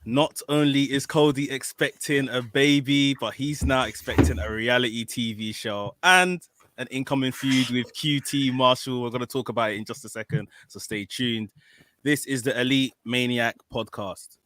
Not only is Cody expecting a baby, but he's now expecting a reality TV show and an incoming feud with QT Marshall. We're going to talk about it in just a second, so stay tuned. This is the Elite Maniac podcast.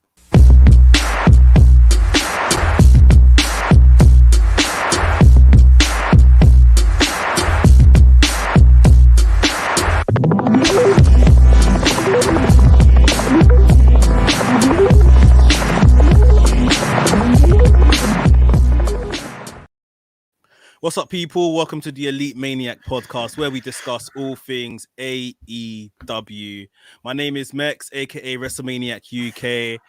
What's up, people? Welcome to the Elite Maniac podcast, where we discuss all things AEW. My name is Mex, aka WrestleManiac UK.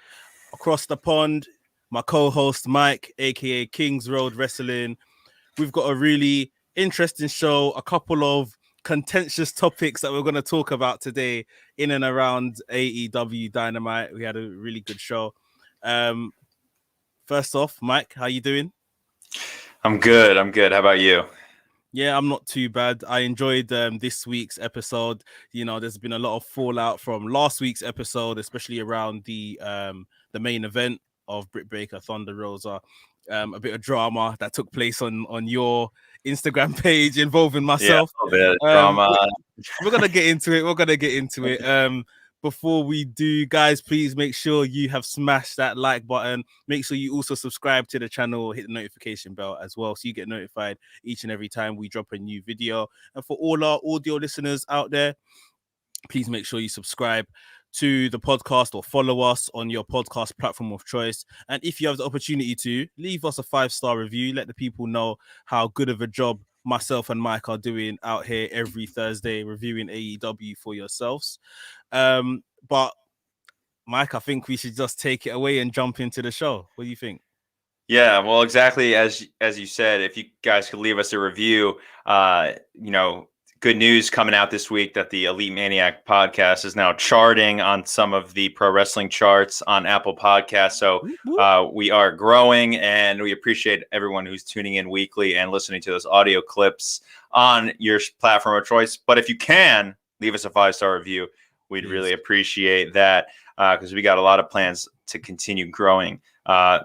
Across the pond, my co-host Mike, aka Kings Road Wrestling. We've got a really interesting show, a couple of contentious topics that we're going to talk about today in and around AEW Dynamite. We had a really good show. First off, Mike, how you doing? I'm good. How about you? Yeah, I'm not too bad. I enjoyed this week's episode. You know, there's been a lot of fallout from last week's episode, especially around the main event of Britt Baker, Thunder Rosa. A bit of drama that took place on your Instagram page involving myself. Yeah, a bit of drama. We're gonna get into it. Before we do, guys, please make sure you have smashed that like button. Make sure you also subscribe to the channel, hit the notification bell as well, so you get notified each and every time we drop a new video. And for all our audio listeners out there, please make sure you subscribe to the podcast or follow us on your podcast platform of choice. And if you have the opportunity to, leave us a 5-star review. Let the people know how good of a job myself and Mike are doing out here every Thursday reviewing AEW for yourselves. But Mike, I think we should just take it away and jump into the show. What do you think? Yeah, well, exactly as you said, if you guys could leave us a review, good news coming out this week that the Elite Maniac podcast is now charting on some of the pro wrestling charts on Apple Podcasts. So we are growing, and we appreciate everyone who's tuning in weekly and listening to those audio clips on your platform of choice. But if you can, leave us a 5-star review. We'd really appreciate that because we got a lot of plans to continue growing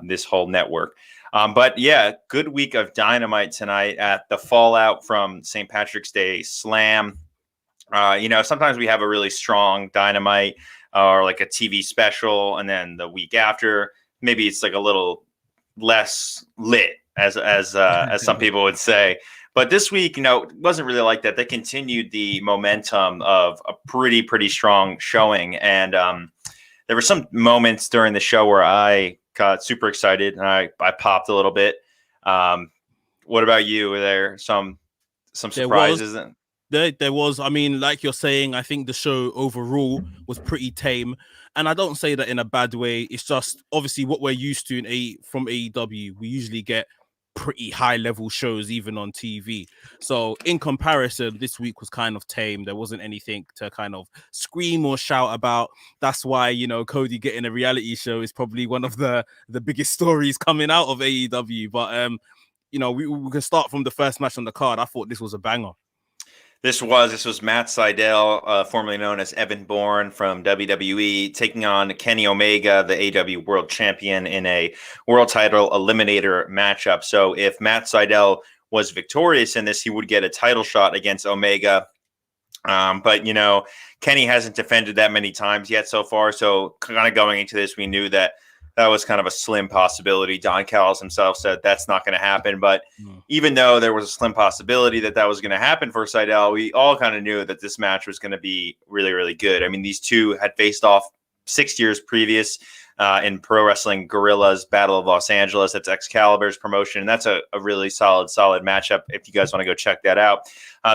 this whole network. But yeah, good week of Dynamite tonight at the fallout from St. Patrick's Day Slam. Sometimes we have a really strong Dynamite or like a TV special, and then the week after, maybe it's like a little less lit, as some people would say. But this week, it wasn't really like that. They continued the momentum of a pretty strong showing. And there were some moments during the show where I got super excited and I popped a little bit. What about you? Were there some surprises? There was. I mean, like you're saying, I think the show overall was pretty tame. And I don't say that in a bad way. It's just obviously what we're used to from AEW. We usually get pretty high level shows even on TV. So in comparison, this week was kind of tame. There wasn't anything to kind of scream or shout about. That's why, Cody getting a reality show is probably one of the biggest stories coming out of AEW. But we can start from the first match on the card. I thought this was a banger. This was Matt Sydal, formerly known as Evan Bourne from WWE, taking on Kenny Omega, the AEW World Champion, in a world title eliminator matchup. So if Matt Sydal was victorious in this, he would get a title shot against Omega. But Kenny hasn't defended that many times yet so far. So kind of going into this, we knew that was kind of a slim possibility. Don Callis himself said that's not going to happen. But even though there was a slim possibility that was going to happen for Sydal, we all kind of knew that this match was going to be really, really good. I mean, these two had faced off 6 years previous in Pro Wrestling Guerrillas Battle of Los Angeles. That's Excalibur's promotion. And that's a really solid matchup if you guys want to go check that out.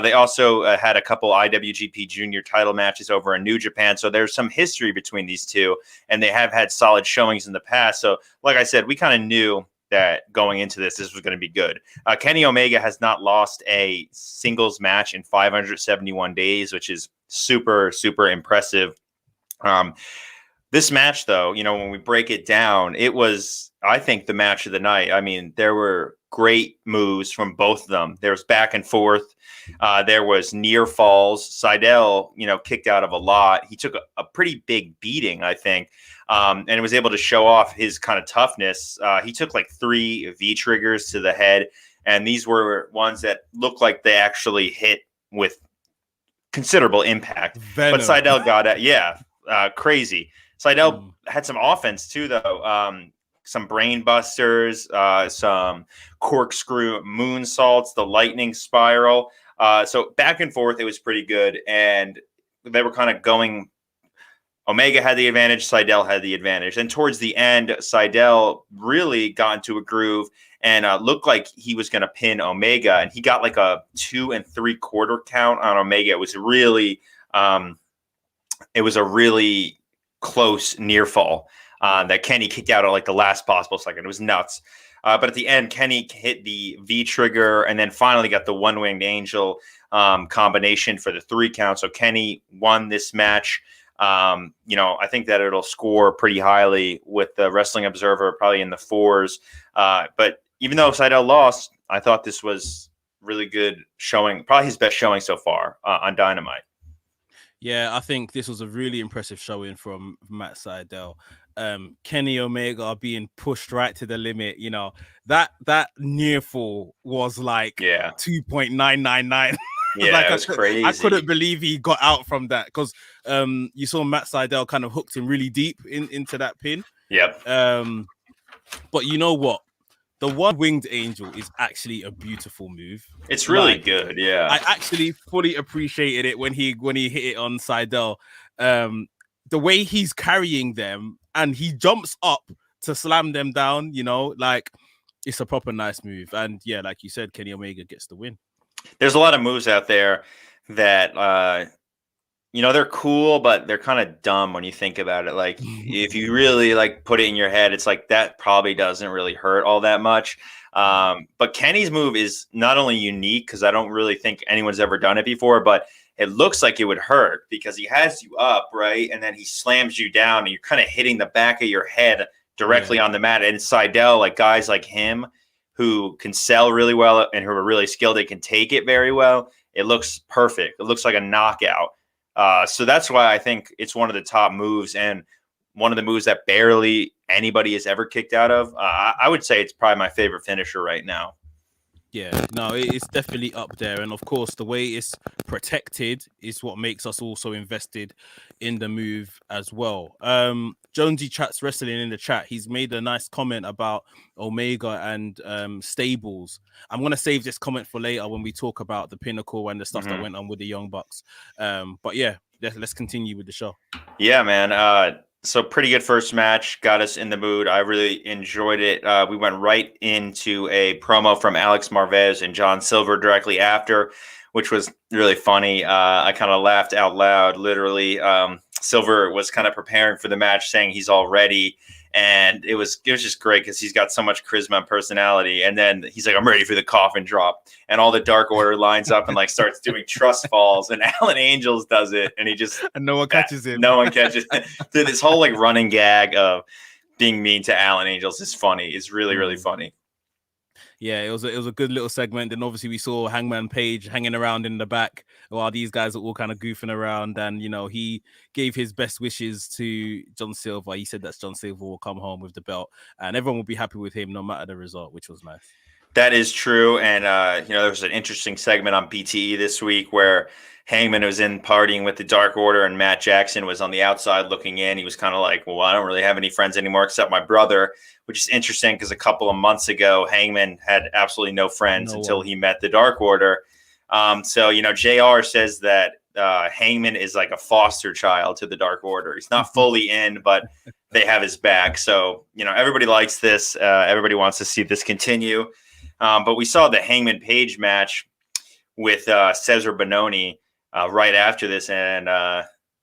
They also had a couple IWGP Junior title matches over in New Japan. So there's some history between these two, and they have had solid showings in the past. So like I said, we kind of knew that going into this was going to be good. Kenny Omega has not lost a singles match in 571 days, which is super, super impressive. This match, though, when we break it down, it was, I think, the match of the night. I mean, there were great moves from both of them. There was back and forth. There was near falls. Sydal, kicked out of a lot. He took a pretty big beating, I think, and was able to show off his kind of toughness. He took like 3 V triggers to the head, and these were ones that looked like they actually hit with considerable impact. Venom. But Sydal got it. Yeah, crazy. Sydal had some offense too, though. Some brain busters, some corkscrew moonsaults, the lightning spiral. So back and forth, it was pretty good. And they were kind of going. Omega had the advantage. Sydal had the advantage. And towards the end, Sydal really got into a groove and looked like he was going to pin Omega. And he got like a 2 3/4 count on Omega. It was a really close near fall that Kenny kicked out at like the last possible second. It was nuts. But at the end, Kenny hit the V trigger and then finally got the one-winged angel combination for the 3 count. So Kenny won this match. I think that it'll score pretty highly with the Wrestling Observer, probably in the 4s. But even though Sydal lost, I thought this was really good showing, probably his best showing so far on Dynamite. Yeah, I think this was a really impressive showing from Matt Sydal. Kenny Omega being pushed right to the limit. That near fall was like 2.999. Yeah, like it was crazy. I couldn't believe he got out from that because you saw Matt Sydal kind of hooked him really deep into that pin. Yep. But you know what? The one-winged angel is actually a beautiful move. It's really good, yeah. I actually fully appreciated it when he hit it on Sydal. The way he's carrying them and he jumps up to slam them down, it's a proper nice move. And yeah, like you said, Kenny Omega gets the win. There's a lot of moves out there that they're cool, but they're kind of dumb when you think about it. Like if you really put it in your head, it's like that probably doesn't really hurt all that much. But Kenny's move is not only unique because I don't really think anyone's ever done it before, but it looks like it would hurt because he has you up, right? And then he slams you down and you're kind of hitting the back of your head directly on the mat. And Sydal, guys like him who can sell really well and who are really skilled, they can take it very well. It looks perfect. It looks like a knockout. So that's why I think it's one of the top moves and one of the moves that barely anybody has ever kicked out of. I would say it's probably my favorite finisher right now. Yeah, no, it's definitely up there. And of course, the way it's protected is what makes us also invested in the move as well. Jonesy Chat's Wrestling in the chat. He's made a nice comment about Omega and stables. I'm going to save this comment for later when we talk about the Pinnacle and the stuff that went on with the Young Bucks. But yeah, let's continue with the show. Yeah, man. So pretty good first match, got us in the mood. I really enjoyed it. We went right into a promo from Alex Marvez and John Silver directly after, which was really funny. I kind of laughed out loud, literally. Silver was kind of preparing for the match, saying he's all ready. And it was just great because he's got so much charisma and personality. And then he's like, I'm ready for the coffin drop. And all the Dark Order lines up and starts doing trust falls. And Allin Angels does it. And he just... And no one catches him. No one catches him. Dude, this whole running gag of being mean to Allin Angels is funny. It's really, really funny. Yeah, it was a good little segment. Then obviously we saw Hangman Page hanging around in the back while these guys are all kind of goofing around. And, he gave his best wishes to John Silver. He said that John Silver will come home with the belt and everyone will be happy with him no matter the result, which was nice. That is true. And, there was an interesting segment on BTE this week where Hangman was in partying with the Dark Order and Matt Jackson was on the outside looking in. He was kind of like, well, I don't really have any friends anymore except my brother, which is interesting because a couple of months ago, Hangman had absolutely no friends until he met the Dark Order. So, JR says that Hangman is like a foster child to the Dark Order. He's not fully in, but they have his back. So, everybody likes this. Everybody wants to see this continue. But we saw the Hangman Page match with Cesar Bononi right after this. And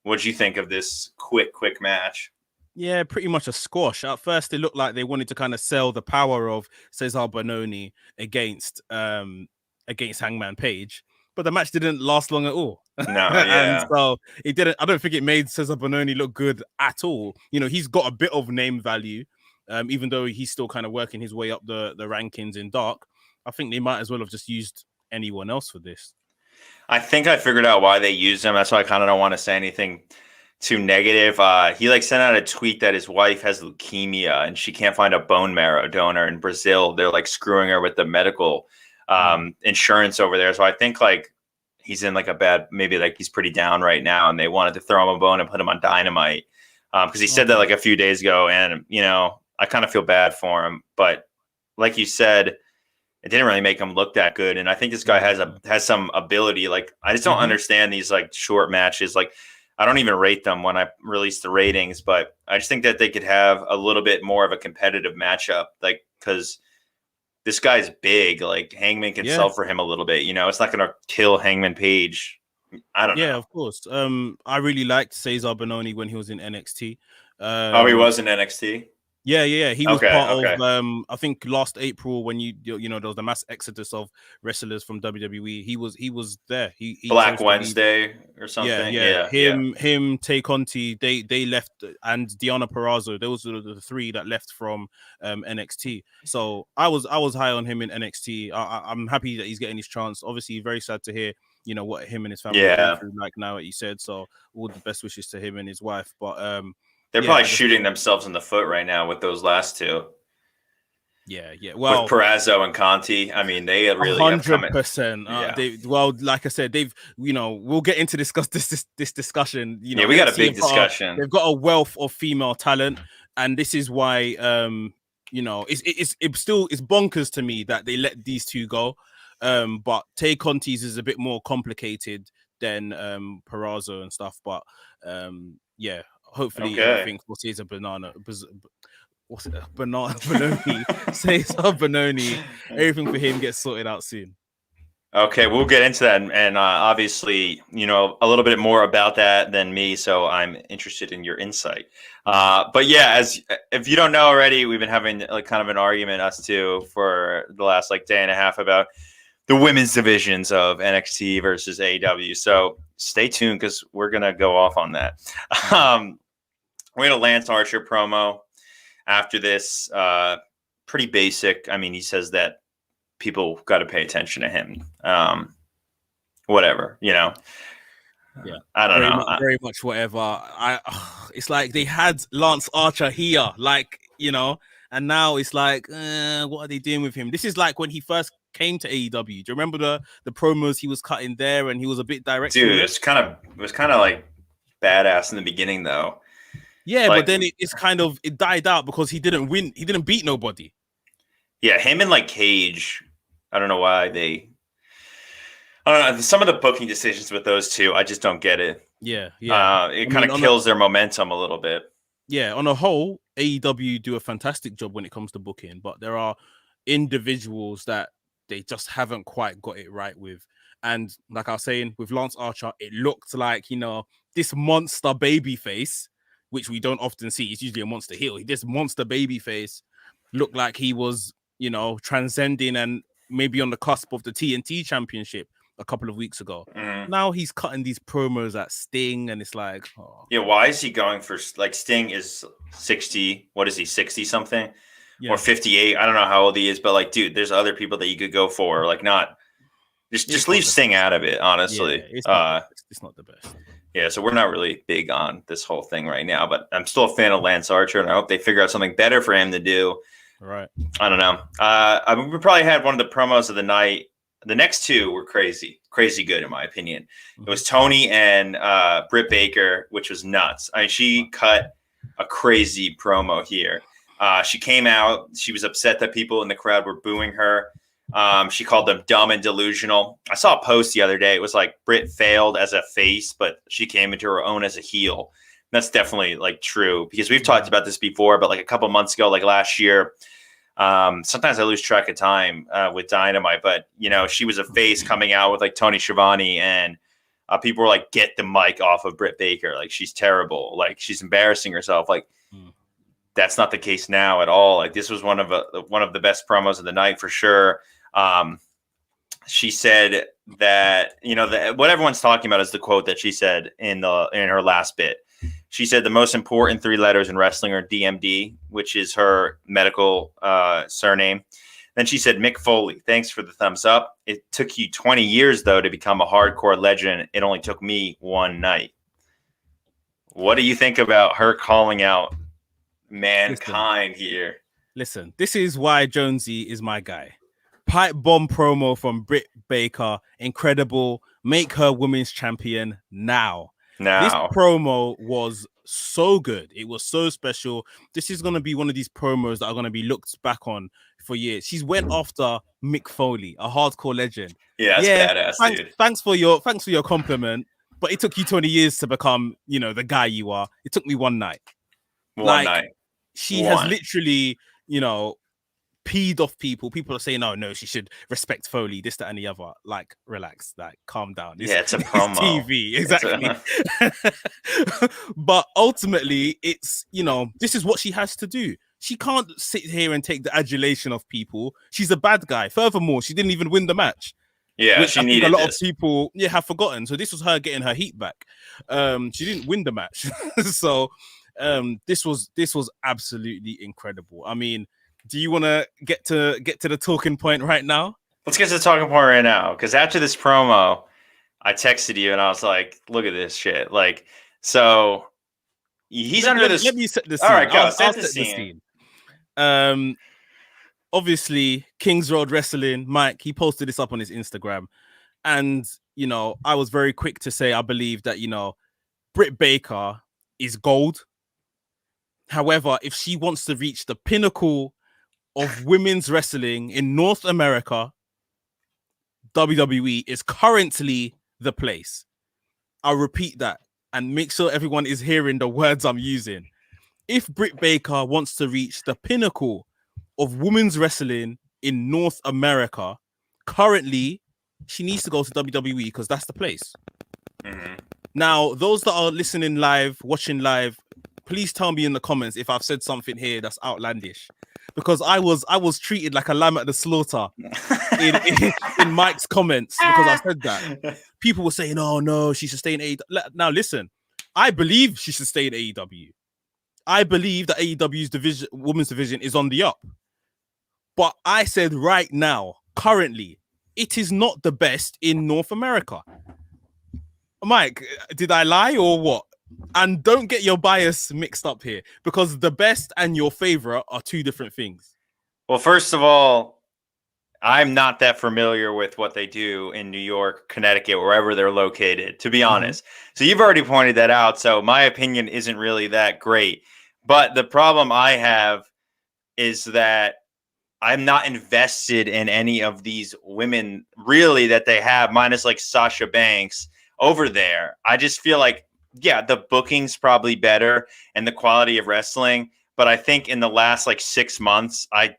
what did you think of this quick match? Yeah, pretty much a squash. At first, it looked like they wanted to kind of sell the power of Cesar Bononi against Hangman Page. but the match didn't last long at all. No, And yeah. so it didn't. I don't think it made Cesar Bononi look good at all. You know, he's got a bit of name value, even though he's still kind of working his way up the rankings in Dark. I think they might as well have just used anyone else for this. I think I figured out why they used him. That's why I kind of don't want to say anything too negative. He like sent out a tweet that his wife has leukemia and she can't find a bone marrow donor in Brazil. They're like screwing her with the medical insurance over there. So I think like he's in like a bad, maybe like he's pretty down right now, and they wanted to throw him a bone and put him on Dynamite because he said that like a few days ago, and you know I kind of feel bad for him, but like you said, it didn't really make him look that good. And I think this guy has some ability. Like I just don't understand these like short matches. Like I don't even rate them when I release the ratings, but I just think that they could have a little bit more of a competitive matchup. Like, cause this guy's big, like Hangman can sell for him a little bit, you know, it's not going to kill Hangman Page. I don't know. Yeah, of course. I really liked Cesar Bononi when he was in NXT. He was in NXT. Yeah. He was part of I think last April when you know there was the mass exodus of wrestlers from WWE. He was there. He Black Wednesday or something. Him, Tay Conti, they left, and Deonna Purrazzo. Those were the three that left from NXT. So I was high on him in NXT. I'm happy that he's getting his chance. Obviously, very sad to hear what him and his family are going through like now. What you said. So all the best wishes to him and his wife. But they're probably shooting themselves in the foot right now with those last two. Yeah. Well, with Purrazzo and Conti, I mean, they really 100%. Well, like I said, they've we'll get into this discussion. We got a big discussion. They've got a wealth of female talent, and this is why it's bonkers to me that they let these two go. But Tay Conti's is a bit more complicated than Purrazzo and stuff. But hopefully everything for Cesar Bononi, everything for him gets sorted out soon. Okay, we'll get into that, and obviously, a little bit more about that than me, so I'm interested in your insight. But yeah, if you don't know already, we've been having like kind of an argument us two for the last like day and a half about the women's divisions of NXT versus AEW. So stay tuned because we're gonna go off on that. We had a Lance Archer promo after this, pretty basic. I mean, he says that people got to pay attention to him. Whatever, Yeah, I don't know. Very much whatever. It's like they had Lance Archer here, like and now it's like, what are they doing with him? This is like when he first came to AEW. Do you remember the promos he was cutting there, and he was a bit direct? Dude, it was kind of like badass in the beginning, though. Yeah, like, but then it died out because he didn't win. He didn't beat nobody. Yeah, him and like Cage. I don't know why I don't know. Some of the booking decisions with those two, I just don't get it. Yeah. It kind of kills their momentum a little bit. Yeah, on a whole, AEW do a fantastic job when it comes to booking, but there are individuals that they just haven't quite got it right with. And like I was saying, with Lance Archer, it looked like, this monster baby face, which we don't often see. It's usually a monster heel. This monster baby face looked like he was, transcending and maybe on the cusp of the TNT championship a couple of weeks ago. Now he's cutting these promos at Sting, and it's like, yeah, why is he going for like Sting is 60? What is he, 60 something or 58? I don't know how old he is, but like, dude, there's other people that you could go for. Like, not just leave Sting out of it. Honestly, yeah, it's not the best. Yeah, so we're not really big on this whole thing right now, but I'm still a fan of Lance Archer, and I hope they figure out something better for him to do. Right. I don't know. We probably had one of the promos of the night. The next two were crazy good in my opinion. It was Tony and Britt Baker, which was nuts. I mean, she cut a crazy promo here. She came out. She was upset that people in the crowd were booing her. She called them dumb and delusional. I saw a post the other day. It was like Britt failed as a face, but she came into her own as a heel. That's definitely like true because we've talked about this before, but like a couple months ago, like last year, sometimes I lose track of time with Dynamite, but she was a face coming out with like Tony Schiavone, and people were like, get the mic off of Britt Baker. Like, she's terrible. Like, she's embarrassing herself. Like, that's not the case now at all. Like, this was one of the best promos of the night for sure. she said that, what everyone's talking about is the quote that she said in her last bit. She said the most important 3 letters in wrestling are DMD, which is her medical surname. Then she said, Mick Foley, thanks for the thumbs up. It took you 20 years, though, to become a hardcore legend. It only took me 1 night. What do you think about her calling out mankind here? Listen, this is why Jonesy is my guy. Pipe bomb promo from Britt Baker. Incredible. Make her women's champion now. This promo was so good. It was so special. This is going to be one of these promos that are going to be looked back on for years. She's went after Mick Foley, a hardcore legend. Yeah, that's badass, dude. Thanks for your compliment. But it took you 20 years to become, the guy you are. It took me 1 night. One night. She has literally, peed off people. People are saying, "Oh no, she should respect Foley, this, that, and the other." Like, relax, like, calm down. It's a promo. TV, exactly. But ultimately, it's this is what she has to do. She can't sit here and take the adulation of people. She's a bad guy. Furthermore, she didn't even win the match. Yeah, which she needed. A lot of people, have forgotten. So this was her getting her heat back. She didn't win the match, so this was absolutely incredible. I mean, do you want to get to the talking point right now? Let's get to the talking point right now, because after this promo, I texted you and I was like, "Look at this shit!" Like, so he's under this. Let me set the scene. All right, go. I'll set the scene. Obviously, Kings Road Wrestling, Mike, he posted this up on his Instagram. And, I was very quick to say, I believe that, Britt Baker is gold. However, if she wants to reach the pinnacle of women's wrestling in North America, WWE is currently the place. I'll repeat that and make sure everyone is hearing the words I'm using. If Britt Baker wants to reach the pinnacle of women's wrestling in North America, currently, she needs to go to WWE because that's the place. Mm-hmm. Now, those that are listening live, watching live, please tell me in the comments if I've said something here that's outlandish, because I was treated like a lamb at the slaughter in Mike's comments because I said that. People were saying, "Oh no, she should stay in AEW." Now, listen, I believe she should stay in AEW. I believe that AEW's women's division is on the up. But I said right now, currently, it is not the best in North America. Mike, did I lie or what? And don't get your bias mixed up here, because the best and your favorite are 2 different things. Well, first of all, I'm not that familiar with what they do in New York, Connecticut, wherever they're located, to be honest. So you've already pointed that out. So my opinion isn't really that great. But the problem I have is that I'm not invested in any of these women really that they have, minus like Sasha Banks over there. I just feel like, yeah, the booking's probably better and the quality of wrestling. But I think in the last like 6 months, I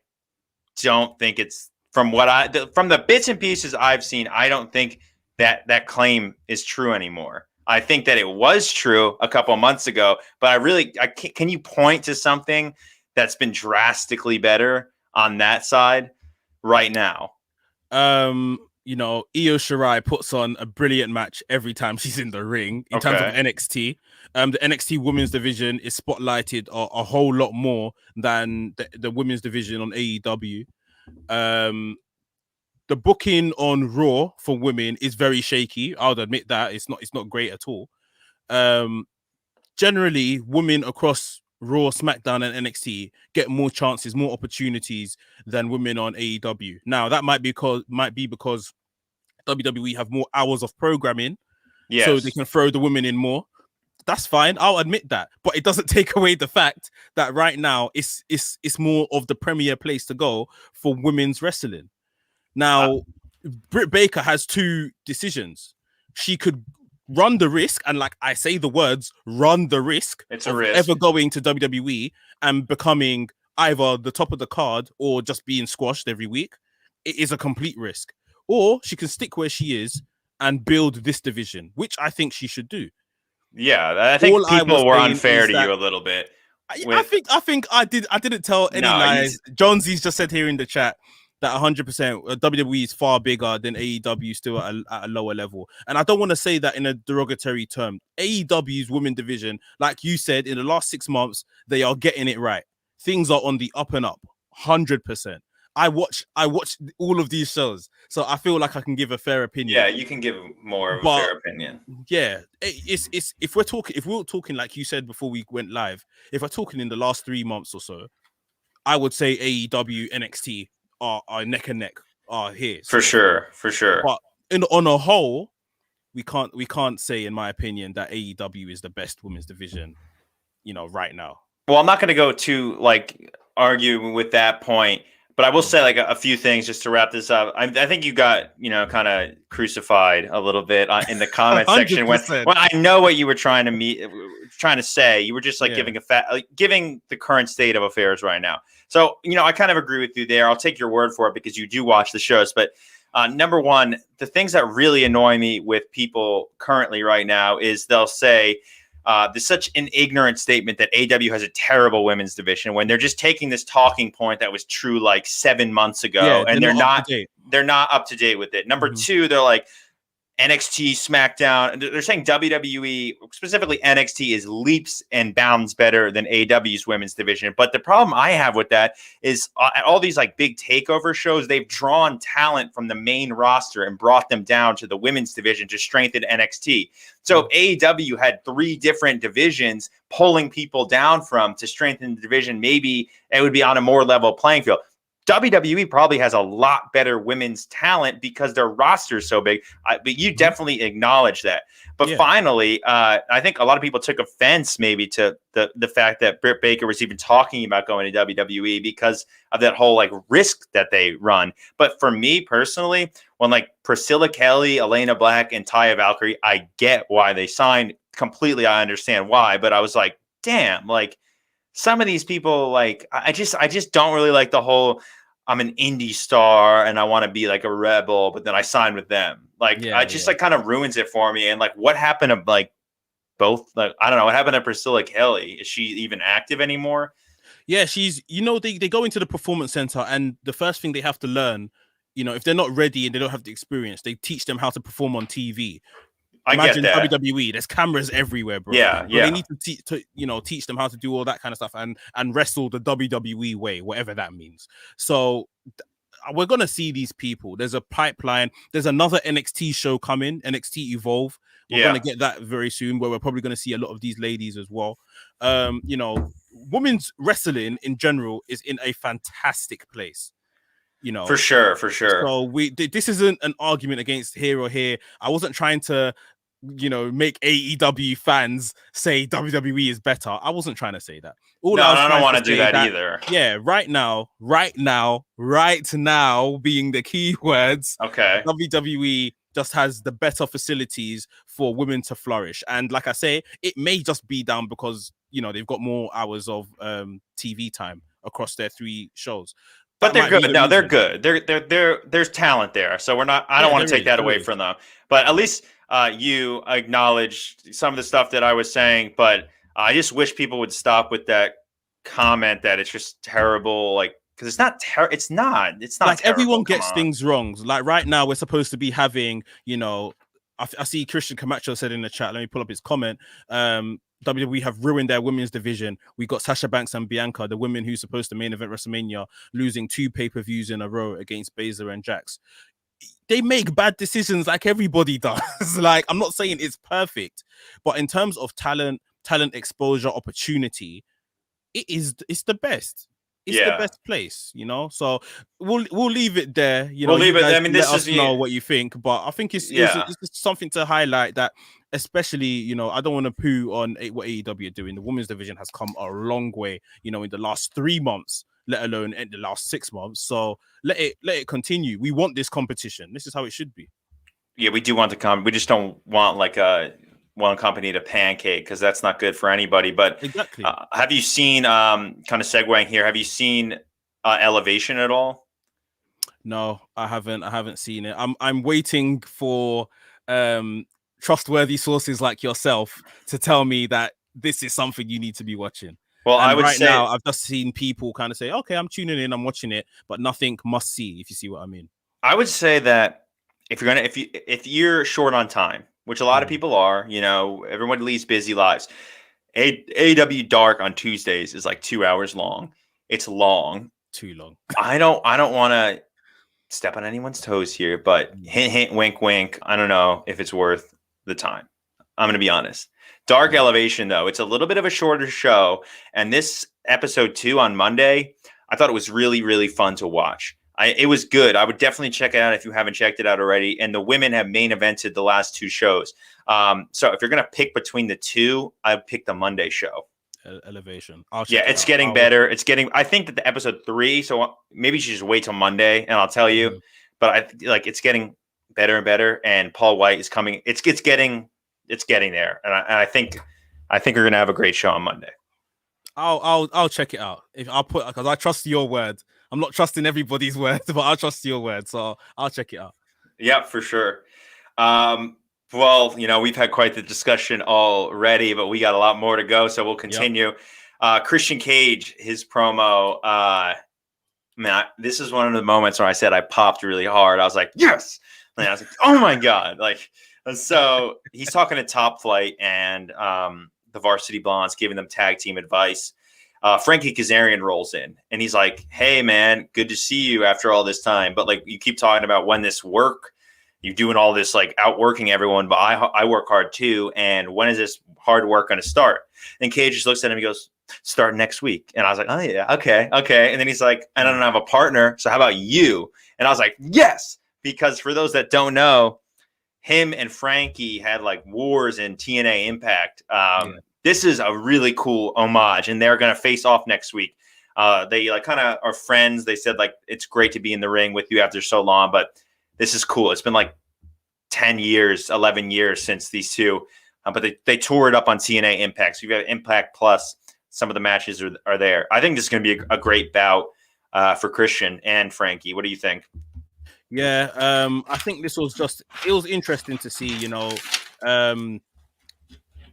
don't think it's from the bits and pieces I've seen. I don't think that claim is true anymore. I think that it was true a couple of months ago, but can you point to something that's been drastically better on that side right now? Io Shirai puts on a brilliant match every time she's in the ring in terms of NXT. The NXT women's division is spotlighted a whole lot more than the women's division on AEW. The booking on Raw for women is very shaky. I'll admit that it's not great at all. Generally, women across Raw, SmackDown, and NXT get more chances, more opportunities than women on AEW. Now, that might be because WWE have more hours of programming, so they can throw the women in more. That's fine. I'll admit that, but it doesn't take away the fact that right now it's more of the premier place to go for women's wrestling. Now, Britt Baker has 2 decisions. She could run the risk, and like I say the words, run the risk of ever going to WWE and becoming either the top of the card or just being squashed every week. It is a complete risk. Or she can stick where she is and build this division, which I think she should do. Yeah, I think people were unfair to you a little bit. I think I didn't tell any lies. Jonesy's just said here in the chat, that 100% WWE is far bigger than AEW, still at a lower level. And I don't want to say that in a derogatory term. AEW's women division, like you said, in the last 6 months, they are getting it right. Things are on the up and up, 100%. I watch all of these shows, so I feel like I can give a fair opinion. Yeah, you can give more of a fair opinion. Yeah, it's if we're talking like you said before we went live, if we're talking in the last 3 months or so, I would say AEW, NXT are neck and neck, are here for sure. But on a whole, we can't say, in my opinion, that AEW is the best women's division, right now. Well, I'm not going to go to argue with that point, but I will say a few things just to wrap this up. I think you got kind of crucified a little bit in the comment section when I know what you were trying to say. You were just giving the current state of affairs right now. So I kind of agree with you there. I'll take your word for it because you do watch the shows. But number one, the things that really annoy me with people currently right now is they'll say, there's such an ignorant statement that AEW has a terrible women's division when they're just taking this talking point that was true 7 months ago, and they're not up to date with it. Number two, they're like NXT, SmackDown. They're saying WWE, specifically NXT, is leaps and bounds better than AEW's women's division. But the problem I have with that is at all these big takeover shows, they've drawn talent from the main roster and brought them down to the women's division to strengthen NXT. So if AEW had 3 different divisions pulling people down from to strengthen the division, maybe it would be on a more level playing field. WWE probably has a lot better women's talent because their roster is so big, but you definitely acknowledge that. But finally, I think a lot of people took offense maybe to the fact that Britt Baker was even talking about going to WWE because of that whole risk that they run. But for me personally, when Priscilla Kelly, Elena Black, and Taya Valkyrie, I get why they signed completely. I understand why, but I was like, damn, some of these people, I just don't really like the whole I'm an indie star and I want to be a rebel, but then I sign with them. Kind of ruins it for me. And what happened to both? I don't know what happened to Priscilla Kelly. Is she even active anymore? Yeah, she's. They go into the performance center, and the first thing they have to learn, if they're not ready and they don't have the experience, they teach them how to perform on TV. Imagine WWE. There's cameras everywhere, bro. Yeah. They need to teach them how to do all that kind of stuff and wrestle the WWE way, whatever that means. So we're gonna see these people. There's a pipeline. There's another NXT show coming, NXT Evolve. We're gonna get that very soon, where we're probably gonna see a lot of these ladies as well. Women's wrestling in general is in a fantastic place. For sure. So this isn't an argument against here or here. I wasn't trying to, make AEW fans say WWE is better. I wasn't trying to say that. I don't want to do that either. Yeah, right now being the key words. Okay. WWE just has the better facilities for women to flourish. And like I say, it may just be down because, they've got more hours of TV time across their 3 shows. But they're good. No, they're good. There's talent there. So I don't want to take that away from them. But at least you acknowledged some of the stuff that I was saying. But I just wish people would stop with that comment that it's just terrible. Because it's not terrible. It's not terrible. Everyone gets things wrong. Right now, we're supposed to be having, I see Christian Camacho said in the chat. Let me pull up his comment. WWE have ruined their women's division. We got Sasha Banks and Bianca, the women who's supposed to main event WrestleMania, losing 2 pay-per-views in a row against Baszler and Jax. They make bad decisions like everybody does. I'm not saying it's perfect, but in terms of talent exposure, opportunity, it's the best. It's the best place, So we'll leave it there. We'll leave it. I mean, let us know what you think, but I think it's just something to highlight that, especially, I don't want to poo on what AEW are doing. The women's division has come a long way, in the last 3 months, let alone in the last 6 months. So let it continue. We want this competition. This is how it should be. Yeah, we do want to come. We just don't want one company to pancake because that's not good for anybody. But exactly. Have you seen kind of segueing here? Have you seen Elevation at all? No, I haven't seen it. I'm waiting for trustworthy sources like yourself to tell me that this is something you need to be watching. Well, I And would right say now, I've just seen people kind of say, okay, I'm tuning in, I'm watching it, but nothing must see, if you see what I mean. I would say that if you're short on time, which a lot of people are, everyone leads busy lives. AEW Dark on Tuesdays is like 2 hours long. It's long. Too long. I don't want to step on anyone's toes here, but hint, hint, wink, wink. I don't know if it's worth the time. I'm going to be honest. Dark Elevation, though, it's a little bit of a shorter show. And this episode 2 on Monday, I thought it was really, really fun to watch. It was good. I would definitely check it out if you haven't checked it out already. And the women have main evented the last 2 shows. So if you're going to pick between the 2, I'd pick the Monday show. Elevation. It's getting better. I think that the episode 3, so maybe you should just wait till Monday and I'll tell you. But it's getting better and better. And Paul White is coming. It's getting there. And I think we're going to have a great show on Monday. I'll check it out. Because I trust your word. I'm not trusting everybody's word, but I'll trust your word. So I'll check it out. Yeah, for sure. Well, we've had quite the discussion already, but we got a lot more to go. So we'll continue. Yep. Christian Cage, his promo, man, this is one of the moments where I said I popped really hard. I was like, yes. And I was like, oh my God. So he's talking to Top Flight and the Varsity Blondes, giving them tag team advice. Frankie Kazarian rolls in and he's like, hey man, good to see you after all this time. But you keep talking about when this work, you're doing all this outworking everyone, but I work hard too. And when is this hard work going to start? And Cage just looks at him and he goes, start next week. And I was like, oh yeah, okay. And then he's like, I don't have a partner. So how about you? And I was like, yes, because for those that don't know, him and Frankie had wars in TNA Impact. This is a really cool homage, and they're going to face off next week. They kind of are friends. They said it's great to be in the ring with you after so long, but this is cool. It's been 10 years, 11 years since these two, but they tore it up on TNA Impact. So you've got Impact Plus. Some of the matches are there. I think this is going to be a great bout for Christian and Frankie. What do you think? Yeah, I think this was it was interesting to see,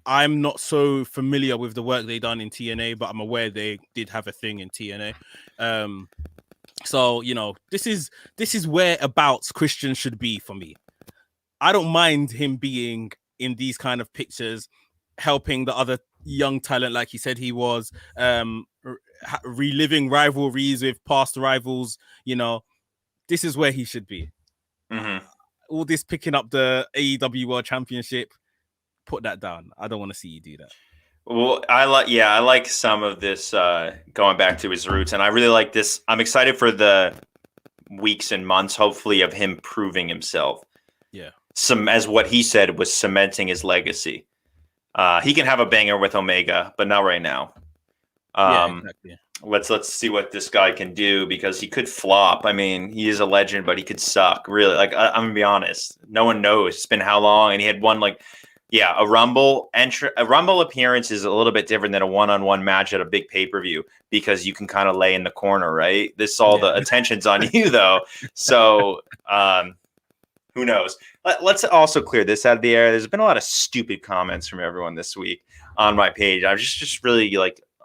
I'm not so familiar with the work they done in TNA, but I'm aware they did have a thing in TNA. So, this is whereabouts Christian should be for me. I don't mind him being in these kind of pictures, helping the other young talent, like he said he was, reliving rivalries with past rivals. This is where he should be. Mm-hmm. All this picking up the AEW World Championship, put that down. I don't want to see you do that. Well, I like some of this going back to his roots, and I really like this. I'm excited for the weeks and months, hopefully, of him proving himself. Yeah. As what he said was cementing his legacy. He can have a banger with Omega, but not right now. Exactly. Let's see what this guy can do, because he could flop. I mean, he is a legend, but he could suck. Really, I'm gonna be honest. No one knows. It's been how long, and he had one a Rumble appearance is a little bit different than a one-on-one match at a big pay-per-view, because you can kind of lay in the corner, right? The attention's on you though. So who knows? Let's also clear this out of the air. There's been a lot of stupid comments from everyone this week on my page. I was just really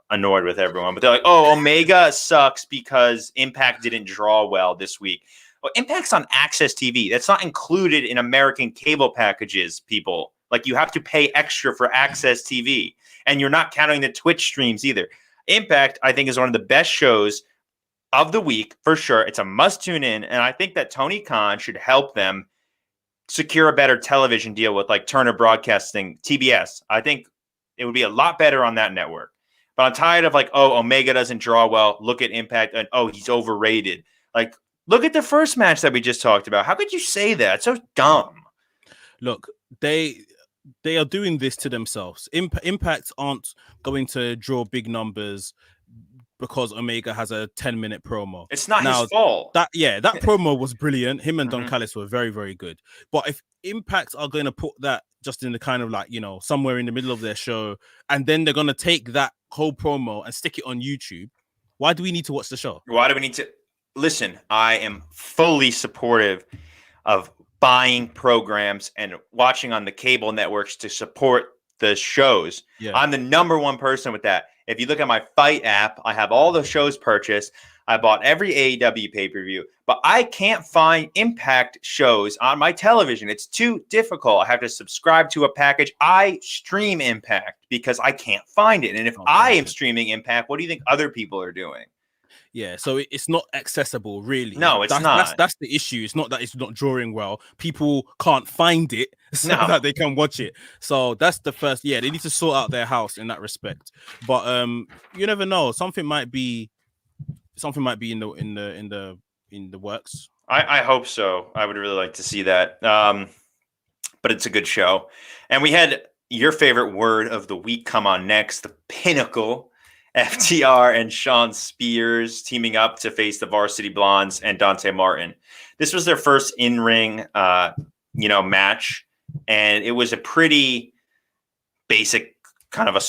annoyed with everyone, but they're like, oh, Omega sucks because Impact didn't draw well this week. Well, Impact's on Access TV. That's not included in American cable packages, people. You have to pay extra for Access TV, and you're not counting the Twitch streams either. Impact, I think, is one of the best shows of the week for sure. It's a must tune in, and I think that Tony Khan should help them secure a better television deal with Turner Broadcasting, TBS. I think it would be a lot better on that network. But I'm tired of Omega doesn't draw well. Look at Impact, and he's overrated. Look at the first match that we just talked about. How could you say that? It's so dumb. Look, they are doing this to themselves. Impact aren't going to draw big numbers because Omega has a 10-minute promo. It's not his fault. That promo was brilliant. Him and Don Callis were very, very good. But if Impact are going to put that just in the kind of somewhere in the middle of their show, and then they're going to take that whole promo and stick it on YouTube, why do we need to watch the show? Why do we need to? Listen, I am fully supportive of buying programs and watching on the cable networks to support the shows. Yeah. I'm the number one person with that. If you look at my Fight app, I have all the shows purchased. I bought every AEW pay-per-view, but I can't find Impact shows on my television. It's too difficult. I have to subscribe to a package. I stream Impact because I can't find it. And if I am streaming Impact, what do you think other people are doing? Yeah, so it's not accessible, really. No, it's not. That's the issue. It's not that it's not drawing well. People can't find it so that they can watch it. So that's the first. Yeah, they need to sort out their house in that respect. But you never know. Something might be in the works. I hope so. I would really like to see that. But it's a good show, and we had your favorite word of the week come on next. The Pinnacle. FTR and Shawn Spears teaming up to face the Varsity Blondes and Dante Martin. This was their first in-ring, match, and it was a pretty basic kind of a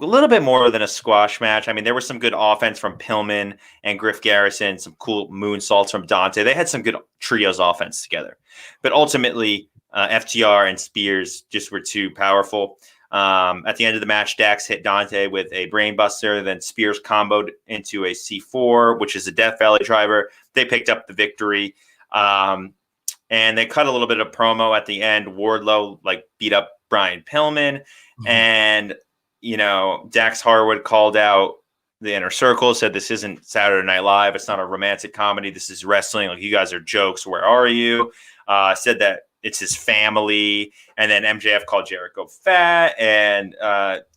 little bit more than a squash match. I mean, there was some good offense from Pillman and Griff Garrison, some cool moonsaults from Dante. They had some good trios offense together, but ultimately, FTR and Spears just were too powerful. At the end of the match, Dax hit Dante with a brainbuster. Then Spears comboed into a C4, which is a Death Valley driver. They picked up the victory. And they cut a little bit of promo at the end. Wardlow beat up Brian Pillman. Mm-hmm. And, Dax Harwood called out the Inner Circle, said this isn't Saturday Night Live. It's not a romantic comedy. This is wrestling. You guys are jokes. Where are you? Said that it's his family. And then MJF called Jericho fat and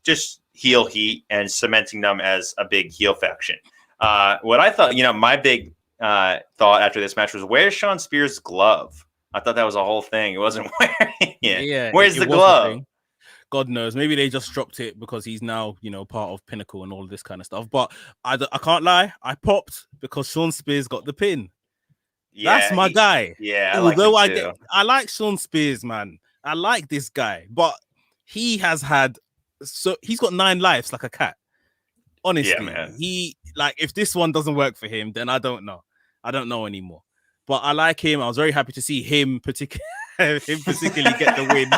just heel heat and cementing them as a big heel faction. What I thought, my big thought after this match was, where's Shawn Spears' glove? I thought that was a whole thing. He wasn't wearing it. Yeah, where's the glove? God knows. Maybe they just dropped it because he's now, part of Pinnacle and all of this kind of stuff. But I can't lie. I popped because Shawn Spears got the pin. Yeah, that's my guy. Yeah, I like Shawn Spears, man. I like this guy, but he's got 9 lives like a cat. Honestly, yeah, man. If this one doesn't work for him, then I don't know. I don't know anymore. But I like him. I was very happy to see him particularly get the win.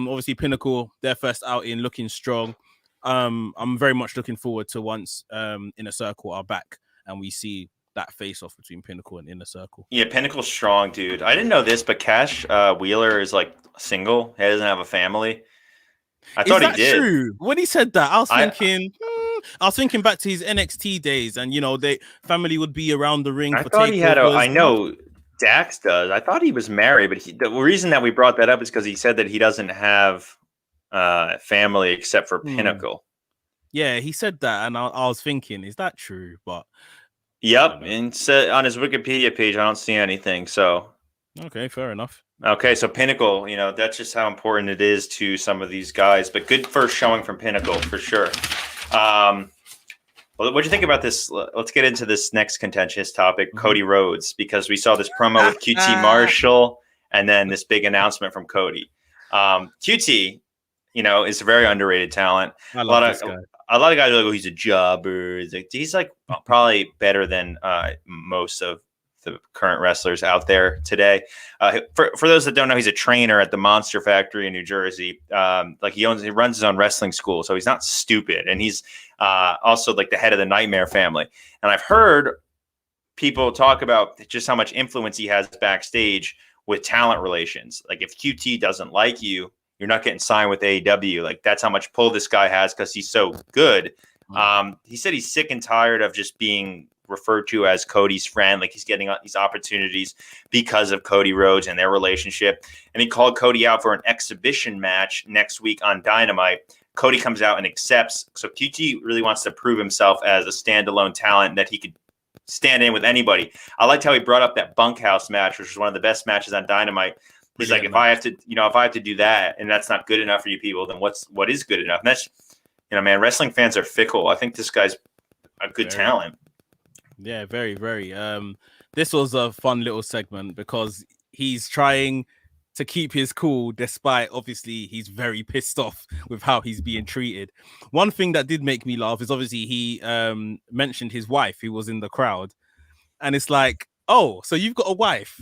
Obviously Pinnacle, their first outing, looking strong. I'm very much looking forward to once Inner Circle are back and we see that face-off between Pinnacle and Inner Circle. Yeah, Pinnacle's strong, dude. I didn't know this, but Cash Wheeler is single. He doesn't have a family. I thought he did. True? When he said that, I was thinking back to his NXT days, and they family would be around the ring. I thought he had I know Dax does. I thought he was married, but the reason that we brought that up is because he said that he doesn't have family except for Pinnacle. Yeah, he said that, and I was thinking, is that true? But yep, and on his Wikipedia page, I don't see anything. So okay, fair enough. Okay, so Pinnacle, that's just how important it is to some of these guys. But good first showing from Pinnacle for sure. Well, what do you think about this? Let's get into this next contentious topic, Cody Rhodes, because we saw this promo with QT Marshall, and then this big announcement from Cody. QT, is a very underrated talent. I love this guy. A lot of guys are like, oh, he's a jobber. He's probably better than most of the current wrestlers out there today. For those that don't know, he's a trainer at the Monster Factory in New Jersey. He runs his own wrestling school, so he's not stupid. And he's also the head of the Nightmare family. And I've heard people talk about just how much influence he has backstage with talent relations. If QT doesn't like you, you're not getting signed with AEW. That's how much pull this guy has because he's so good. He said he's sick and tired of just being referred to as Cody's friend. He's getting these opportunities because of Cody Rhodes and their relationship. And he called Cody out for an exhibition match next week on Dynamite. Cody comes out and accepts. So QT really wants to prove himself as a standalone talent that he could stand in with anybody. I liked how he brought up that bunkhouse match, which was one of the best matches on Dynamite. He's if I have to do that and that's not good enough for you people, then what is good enough? And that's, man, wrestling fans are fickle. I think this guy's a good talent. Yeah, very, very. This was a fun little segment because he's trying to keep his cool despite obviously he's very pissed off with how he's being treated. One thing that did make me laugh is obviously he mentioned his wife who was in the crowd, and it's oh, so you've got a wife,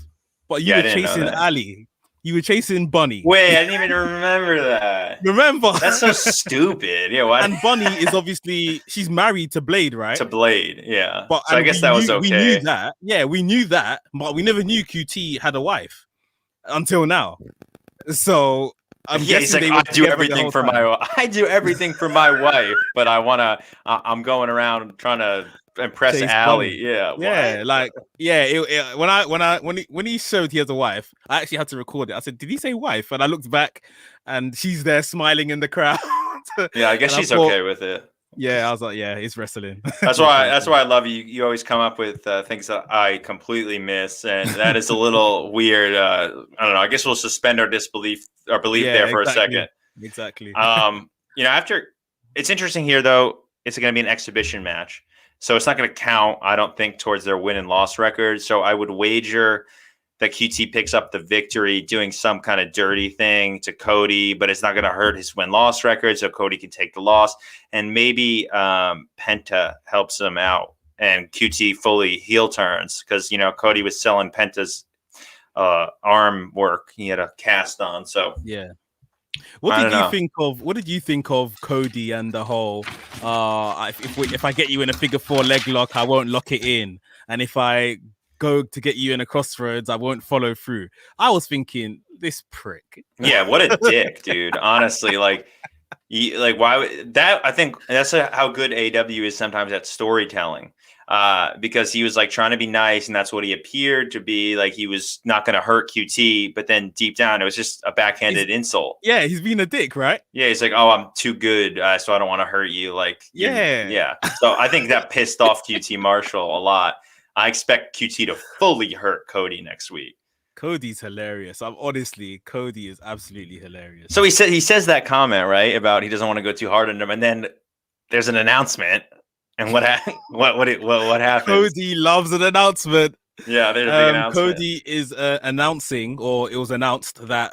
but you were chasing Ali. You were chasing Bunny. Wait, I didn't even remember that. Remember? That's so stupid. Yeah, why? And Bunny is obviously she's married to Blade, right? To Blade, yeah. But so I guess that was okay. We knew that. Yeah, we knew that, but we never knew QT had a wife until now. So I'm guessing he's like, I do everything for my wife, but I'm going around trying to impress Allie. Yeah, when he showed he has a wife, I actually had to record it. I said, did he say wife? And I looked back and she's there smiling in the crowd. Yeah, I guess she's okay with it. Yeah, I was like, yeah, it's wrestling. That's why I love you. You always come up with things that I completely miss, and that is a little weird. I don't know. I guess we'll suspend our belief there for a second. Exactly. After it's interesting here though. It's going to be an exhibition match, so it's not going to count. I don't think towards their win and loss record. So I would wager that QT picks up the victory doing some kind of dirty thing to Cody, but it's not going to hurt his win-loss record, so Cody can take the loss. And maybe Penta helps him out and QT fully heel turns because, Cody was selling Penta's arm work. He had a cast on, so. Yeah. What did you think of Cody and the whole, if I get you in a figure 4 leg lock, I won't lock it in. And if I go to get you in a crossroads, I won't follow through. I was thinking, this prick. Yeah, what a dick, dude. Honestly, why that? I think that's how good AEW is sometimes at storytelling. Because he was trying to be nice, and that's what he appeared to be. He was not going to hurt QT, but then deep down, it was just a backhanded insult. Yeah, he's being a dick, right? Yeah, he's like, "Oh, I'm too good, so I don't want to hurt you." Yeah. So I think that pissed off QT Marshall a lot. I expect QT to fully hurt Cody next week. Cody's hilarious. Cody is absolutely hilarious. So he says that comment, right, about he doesn't want to go too hard on him, and then there's an announcement, and what happens? Cody loves an announcement. Yeah, there's a big announcement. Cody is announcing, or it was announced that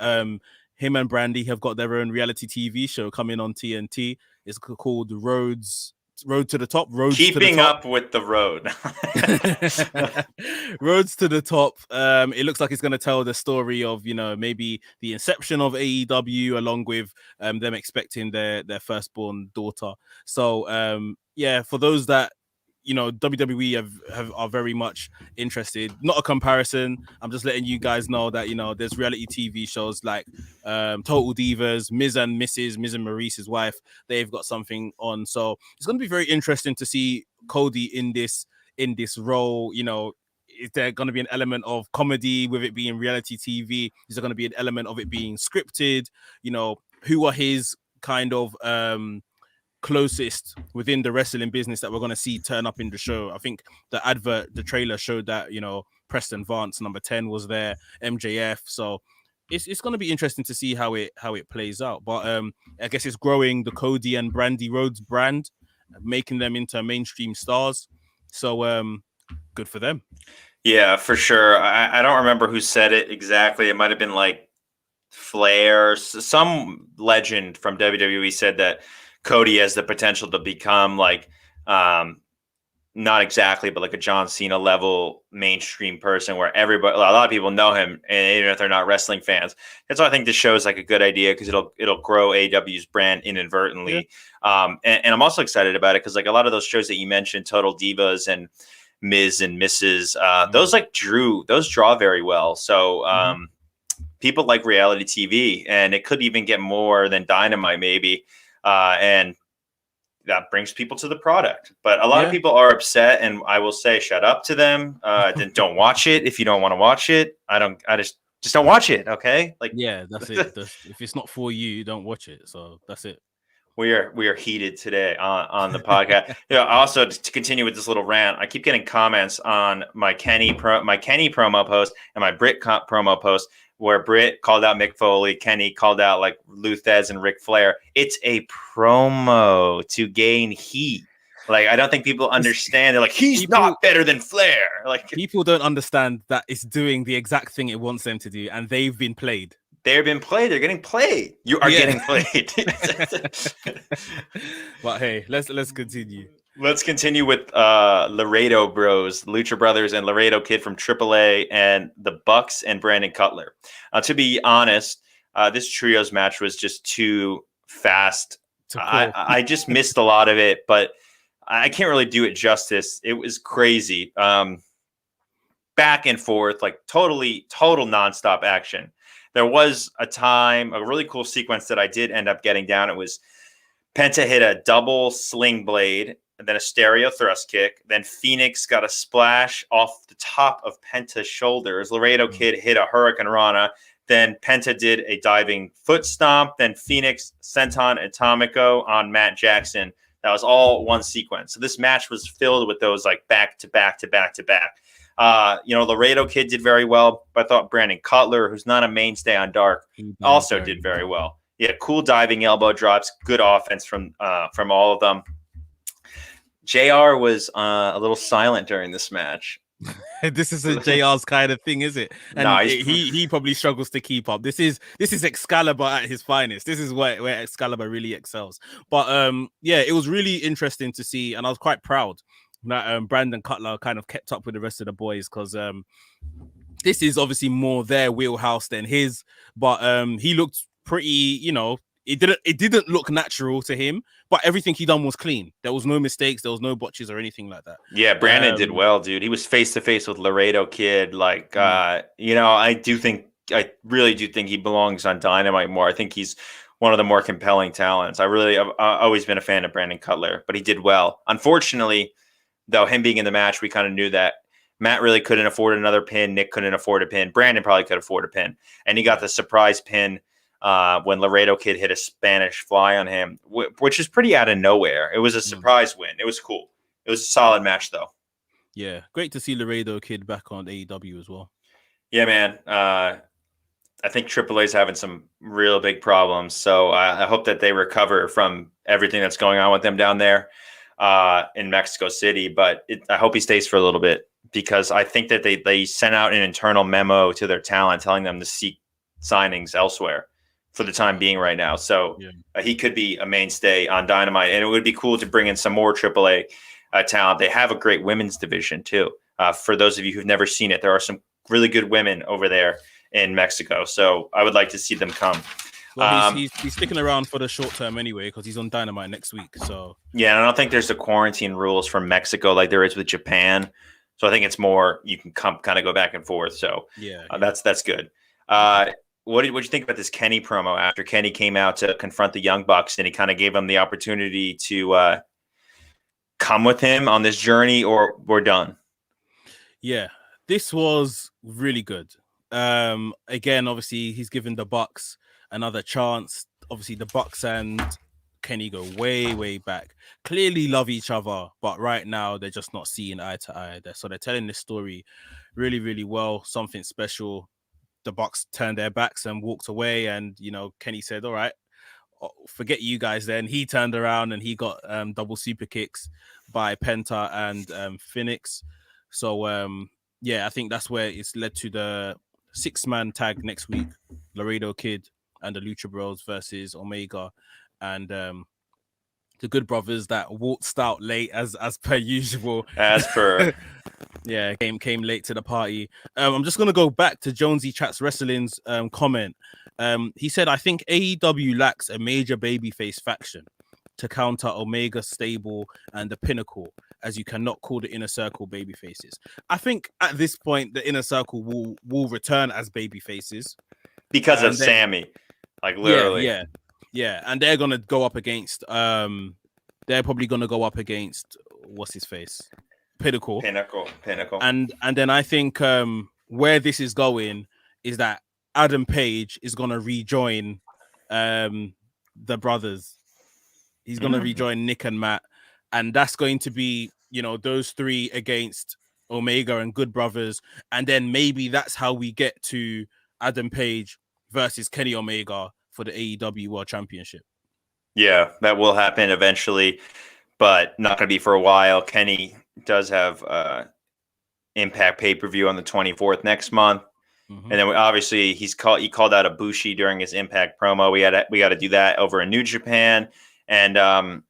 him and Brandi have got their own reality TV show coming on TNT. It's called Rhodes. Road to the Top. Keeping up with the road. Roads to the Top. It looks like it's going to tell the story of, maybe the inception of AEW along with them expecting their firstborn daughter. So, for those that, WWE are very much interested. Not a comparison. I'm just letting you guys know that, there's reality TV shows like Total Divas, Miz and Maurice's wife. They've got something on. So it's going to be very interesting to see Cody in this role. Is there going to be an element of comedy with it being reality TV? Is there going to be an element of it being scripted? Who are his kind of closest within the wrestling business that we're going to see turn up in the show? I think the trailer showed that, Preston Vance, number 10, was there, MJF. So it's going to be interesting to see how it plays out. But I guess it's growing the Cody and Brandi Rhodes brand, making them into mainstream stars. So good for them. Yeah, for sure. I don't remember who said it exactly. It might have been Flair. Some legend from WWE said that Cody has the potential to become not exactly, but a John Cena level mainstream person where a lot of people know him, and even if they're not wrestling fans. That's why I think this show is a good idea because it'll grow AEW's brand inadvertently. Yeah. And I'm also excited about it because a lot of those shows that you mentioned, Total Divas and Miz and Mrs. Those draw very well. So people like reality TV, and it could even get more than Dynamite maybe. And that brings people to the product. But a lot of people are upset, and I will say, shut up to them. Then don't watch it if you don't want to watch it. I just don't watch it. Okay. That's it. If it's not for you, don't watch it. So that's it. We are heated today on the podcast. Also to continue with this little rant, I keep getting comments on my Kenny promo post and my Britt promo post, where Britt called out Mick Foley, Kenny called out Luthez and Ric Flair. It's a promo to gain heat. I don't think people understand. They're he's not better than Flair. People don't understand that it's doing the exact thing it wants them to do, and they've been played. They've been played. They're getting played. You are getting played. But hey, let's continue. Let's continue with Laredo Bros, Lucha Brothers, and Laredo Kid from AAA, and the Bucks and Brandon Cutler. To be honest, this trios match was just too fast. I just missed a lot of it, but I can't really do it justice. It was crazy. Back and forth, like total nonstop action. There was a really cool sequence that I did end up getting down. It was Penta hit a double sling blade, and then a stereo thrust kick. Then Phoenix got a splash off the top of Penta's shoulders. Laredo Kid hit a Hurricane Rana. Then Penta did a diving foot stomp. Then Phoenix senton atomico on Matt Jackson. That was all one sequence. So this match was filled with those like back to back to back to back. Laredo Kid did very well, but I thought Brandon Cutler, who's not a mainstay on Dark, also did very well. Yeah, cool diving elbow drops, good offense from all of them. JR was a little silent during this match. This is a JR's kind of thing, is it? And no, he probably struggles to keep up. This is Excalibur at his finest. This is where Excalibur really excels. But it was really interesting to see, and I was quite proud that Brandon Cutler kind of kept up with the rest of the boys, because this is obviously more their wheelhouse than his. But he looked pretty, it didn't look natural to him, but everything he done was clean. There was no mistakes, there was no botches or anything like that. Yeah, Brandon did well, dude. He was face to face with Laredo Kid. Like, I really do think he belongs on Dynamite more. I think he's one of the more compelling talents. I've always been a fan of Brandon Cutler, but he did well. Unfortunately, though, him being in the match, we kind of knew that Matt really couldn't afford another pin. Nick couldn't afford a pin. Brandon probably could afford a pin. And he got the surprise pin when Laredo Kid hit a Spanish fly on him, which is pretty out of nowhere. It was a surprise win. It was cool. It was a solid match, though. Yeah, great to see Laredo Kid back on AEW as well. Yeah, man. I think AAA's having some real big problems, so I hope that they recover from everything that's going on with them down there in Mexico City. But I hope he stays for a little bit, because I think that they sent out an internal memo to their talent telling them to seek signings elsewhere for the time being right now. So he could be a mainstay on Dynamite, and it would be cool to bring in some more AAA talent. They have a great women's division too. For those of you who've never seen it, there are some really good women over there in Mexico. So I would like to see them come. Well, he's sticking around for the short term anyway, because he's on Dynamite next week. So yeah, and I don't think there's the quarantine rules from Mexico like there is with Japan. So I think it's more you can kind of go back and forth. So that's good. What did you think about this Kenny promo after Kenny came out to confront the Young Bucks, and he kind of gave them the opportunity to come with him on this journey, or we're done? Yeah, this was really good. Again, obviously, he's given the Bucks another chance. Obviously, the Bucks and Kenny go way, way back. Clearly love each other, but right now they're just not seeing eye to eye. So they're telling this story really, really well. Something special. The Bucks turned their backs and walked away, and Kenny said, "All right, forget you guys." Then he turned around and he got double super kicks by Penta and Phoenix. So I think that's where it's led to the 6-man tag next week: Laredo Kid and the Lucha Bros versus Omega and the Good Brothers that waltzed out late as per usual. As per. Yeah, came late to the party. I'm just gonna go back to Jonesy Chats Wrestling's comment. He said, "I think AEW lacks a major babyface faction to counter Omega Stable and the Pinnacle, as you cannot call the Inner Circle babyfaces." I think at this point the Inner Circle will return as babyfaces because of Sammy, like literally. Yeah, and they're gonna go up against. They're probably gonna go up against what's his face. Pinnacle. And then I think where this is going is that Adam Page is going to rejoin the brothers. He's going to rejoin Nick and Matt, and that's going to be those three against Omega and Good Brothers, and then maybe that's how we get to Adam Page versus Kenny Omega for the AEW World Championship. Yeah, that will happen eventually, but not going to be for a while. Kenny does have Impact pay-per-view on the 24th next month. And then obviously he called out Ibushi during his Impact promo. We got to do that over in New Japan. And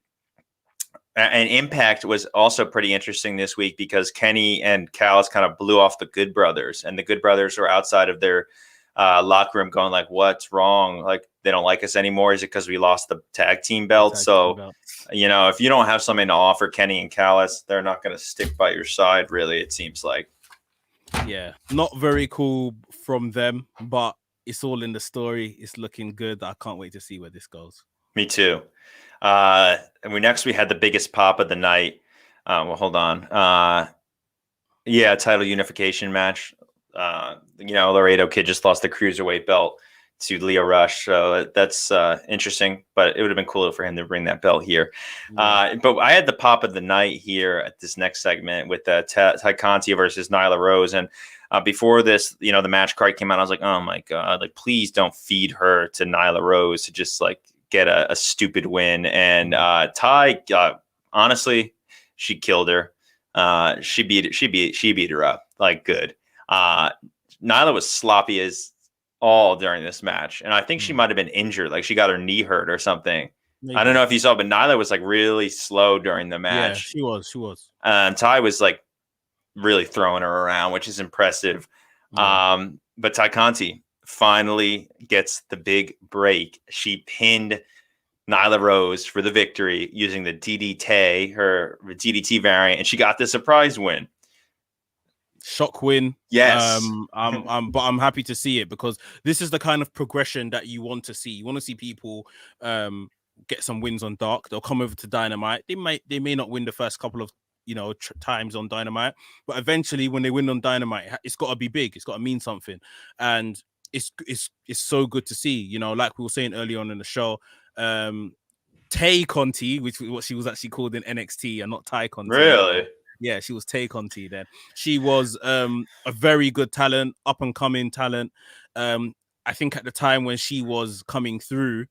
And Impact was also pretty interesting this week because Kenny and Callis kind of blew off the Good Brothers, and the Good Brothers were outside of their locker room going like, what's wrong? Like, they don't like us anymore. Is it because we lost the tag team belt? If you don't have something to offer Kenny and Callis, they're not going to stick by your side, really, it seems like. Yeah, not very cool from them, but it's all in the story. It's looking good. I can't wait to see where this goes. Me too. And we had the biggest pop of the night. Hold on. Title unification match. Laredo Kid just lost the cruiserweight belt to Leo Rush, so that's interesting. But it would have been cool for him to bring that belt here. Yeah. But I had the pop of the night here at this next segment with Conti versus Nyla Rose, and before this, the match card came out. I was like, oh my god, like please don't feed her to Nyla Rose to just like get a stupid win. And Ty, honestly, she killed her. She beat her up like good. Nyla was sloppy as all during this match, and I think she might have been injured, like she got her knee hurt or something. Maybe. I don't know if you saw, but Nyla was like really slow during the match. Yeah, she was. And Ty was like really throwing her around, which is impressive. Yeah. But Ty Conti finally gets the big break. She pinned Nyla Rose for the victory using the DDT, her DDT variant, and she got the surprise win. Shock win. Yes. But I'm happy to see it because this is the kind of progression that you want to see. You want to see people get some wins on Dark. They'll come over to Dynamite. They may not win the first couple of times on Dynamite, but eventually when they win on Dynamite, it's got to be big. It's got to mean something, and it's so good to see. Like we were saying earlier on in the show, Tay Conti, which is what she was actually called in NXT, and not Ty Conti. Really? Yeah, she was Tay Conti then. She was a very good talent, up and coming talent. I think at the time when she was coming through,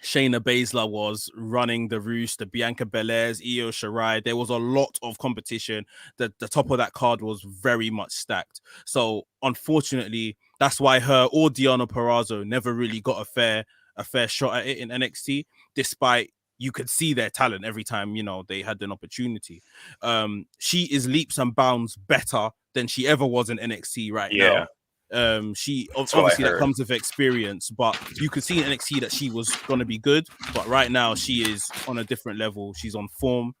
Shayna Baszler was running the Roost, the Bianca Belairs, Io Shirai. There was a lot of competition. The top of that card was very much stacked. So unfortunately, that's why her or Deonna Purrazzo never really got a fair shot at it in NXT, despite you could see their talent every time, they had an opportunity. She is leaps and bounds better than she ever was in NXT right now. She obviously that comes with experience, but you could see in NXT that she was going to be good, but right now she is on a different level. She's on form.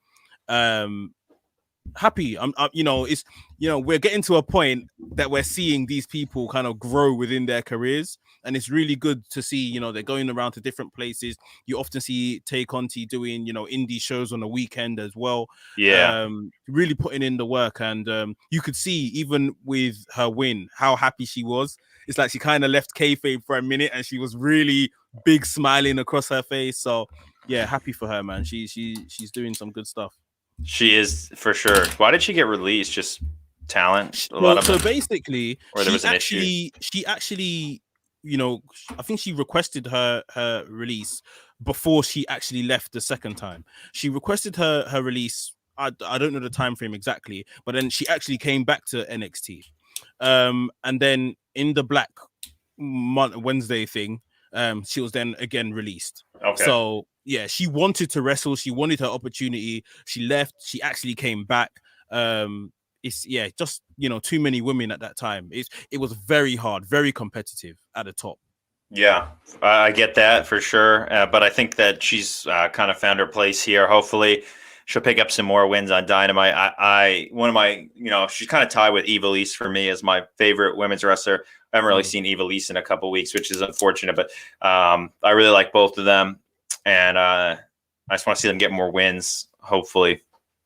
Happy. We're getting to a point that we're seeing these people kind of grow within their careers, and it's really good to see, they're going around to different places. You often see Tay Conti doing, indie shows on the weekend as well. Yeah. Really putting in the work, and you could see even with her win, how happy she was. It's like she kind of left kayfabe for a minute and she was really big smiling across her face. So yeah, happy for her, man. She's doing some good stuff. She is for sure. Why did she get released? Just talent. So basically, or there was an issue. She actually, I think she requested her release before she actually left the second time. She requested her release. I don't know the time frame exactly, but then she actually came back to NXT, and then in the Black Wednesday thing, she was then again released. Okay. So yeah, she wanted to wrestle. She wanted her opportunity. She left. She actually came back. It's just too many women at that time. It was very hard, very competitive at the top. Yeah, I get that for sure. But I think that she's kind of found her place here. Hopefully, she'll pick up some more wins on Dynamite. She's kind of tied with Ivelisse for me as my favorite women's wrestler. I haven't really seen Ivelisse in a couple of weeks, which is unfortunate. But I really like both of them. And I just want to see them get more wins, hopefully.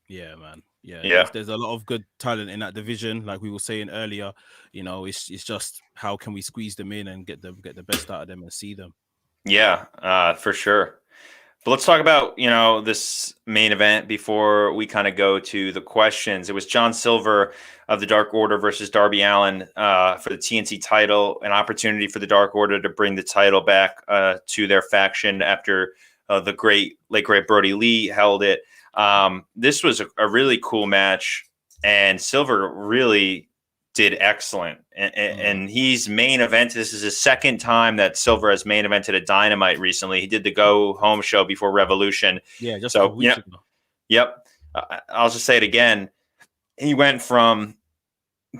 Yeah, man. Yeah. There's a lot of good talent in that division, like we were saying earlier. It's just how can we squeeze them in and get the best out of them and see them. Yeah, for sure. But let's talk about this main event before we kind of go to the questions. It was John Silver of the Dark Order versus Darby Allin for the TNT title, an opportunity for the Dark Order to bring the title back to their faction after the late great Brody Lee held it. This was a really cool match, and Silver really did excellent. And he's main event. This is his second time that Silver has main evented a Dynamite recently. He did the Go Home show before Revolution. Yeah, just a week ago. Yep. I'll just say it again. He went from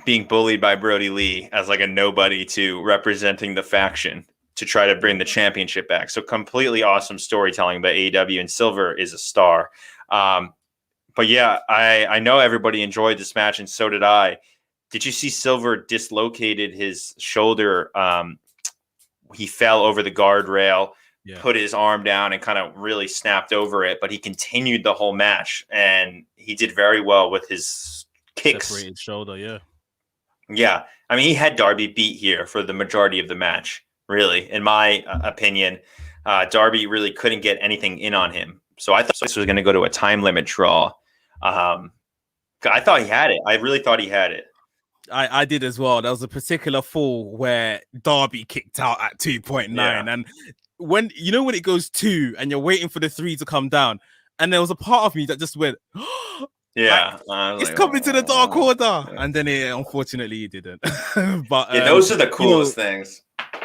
being bullied by Brody Lee as like a nobody to representing the faction to try to bring the championship back. So completely awesome storytelling by AEW, and Silver is a star. But yeah, I know everybody enjoyed this match, and so did I. Did you see Silver dislocated his shoulder? He fell over the guardrail, put his arm down, and kind of really snapped over it. But he continued the whole match, and he did very well with his kicks. Separated shoulder, yeah. Yeah. I mean, he had Darby beat here for the majority of the match, really, in my opinion. Darby really couldn't get anything in on him. So I thought this was going to go to a time limit draw. I thought he had it. I really thought he had it. I did as well. There was a particular fall where Darby kicked out at 2.9. And when it goes 2 and you're waiting for the 3 to come down, and there was a part of me that just went, yeah, it's coming to the Dark Order, and then unfortunately it didn't. But those are the coolest things.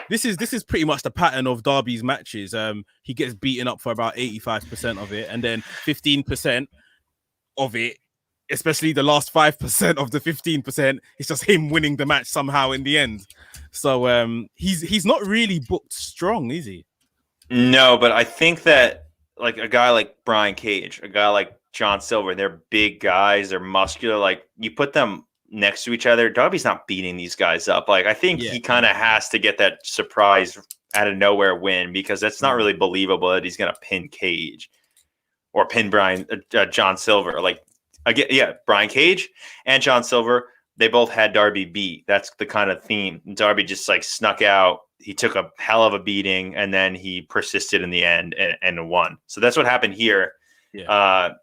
This is pretty much the pattern of Darby's matches. He gets beaten up for about 85% of it, and then 15% of it, especially the last 5% of the 15%, it's just him winning the match somehow in the end. So he's not really booked strong, is he? No, but I think that like a guy like Brian Cage, a guy like John Silver, they're big guys, they're muscular. Like you put them next to each other, Darby's not beating these guys up. Like I think he kind of has to get that surprise out of nowhere win, because that's not really believable that he's gonna pin Cage or pin John Silver. Like again, Brian Cage and John Silver, they both had Darby beat. That's the kind of theme. Darby just like snuck out. He took a hell of a beating, and then he persisted in the end and won. So that's what happened here. Yeah.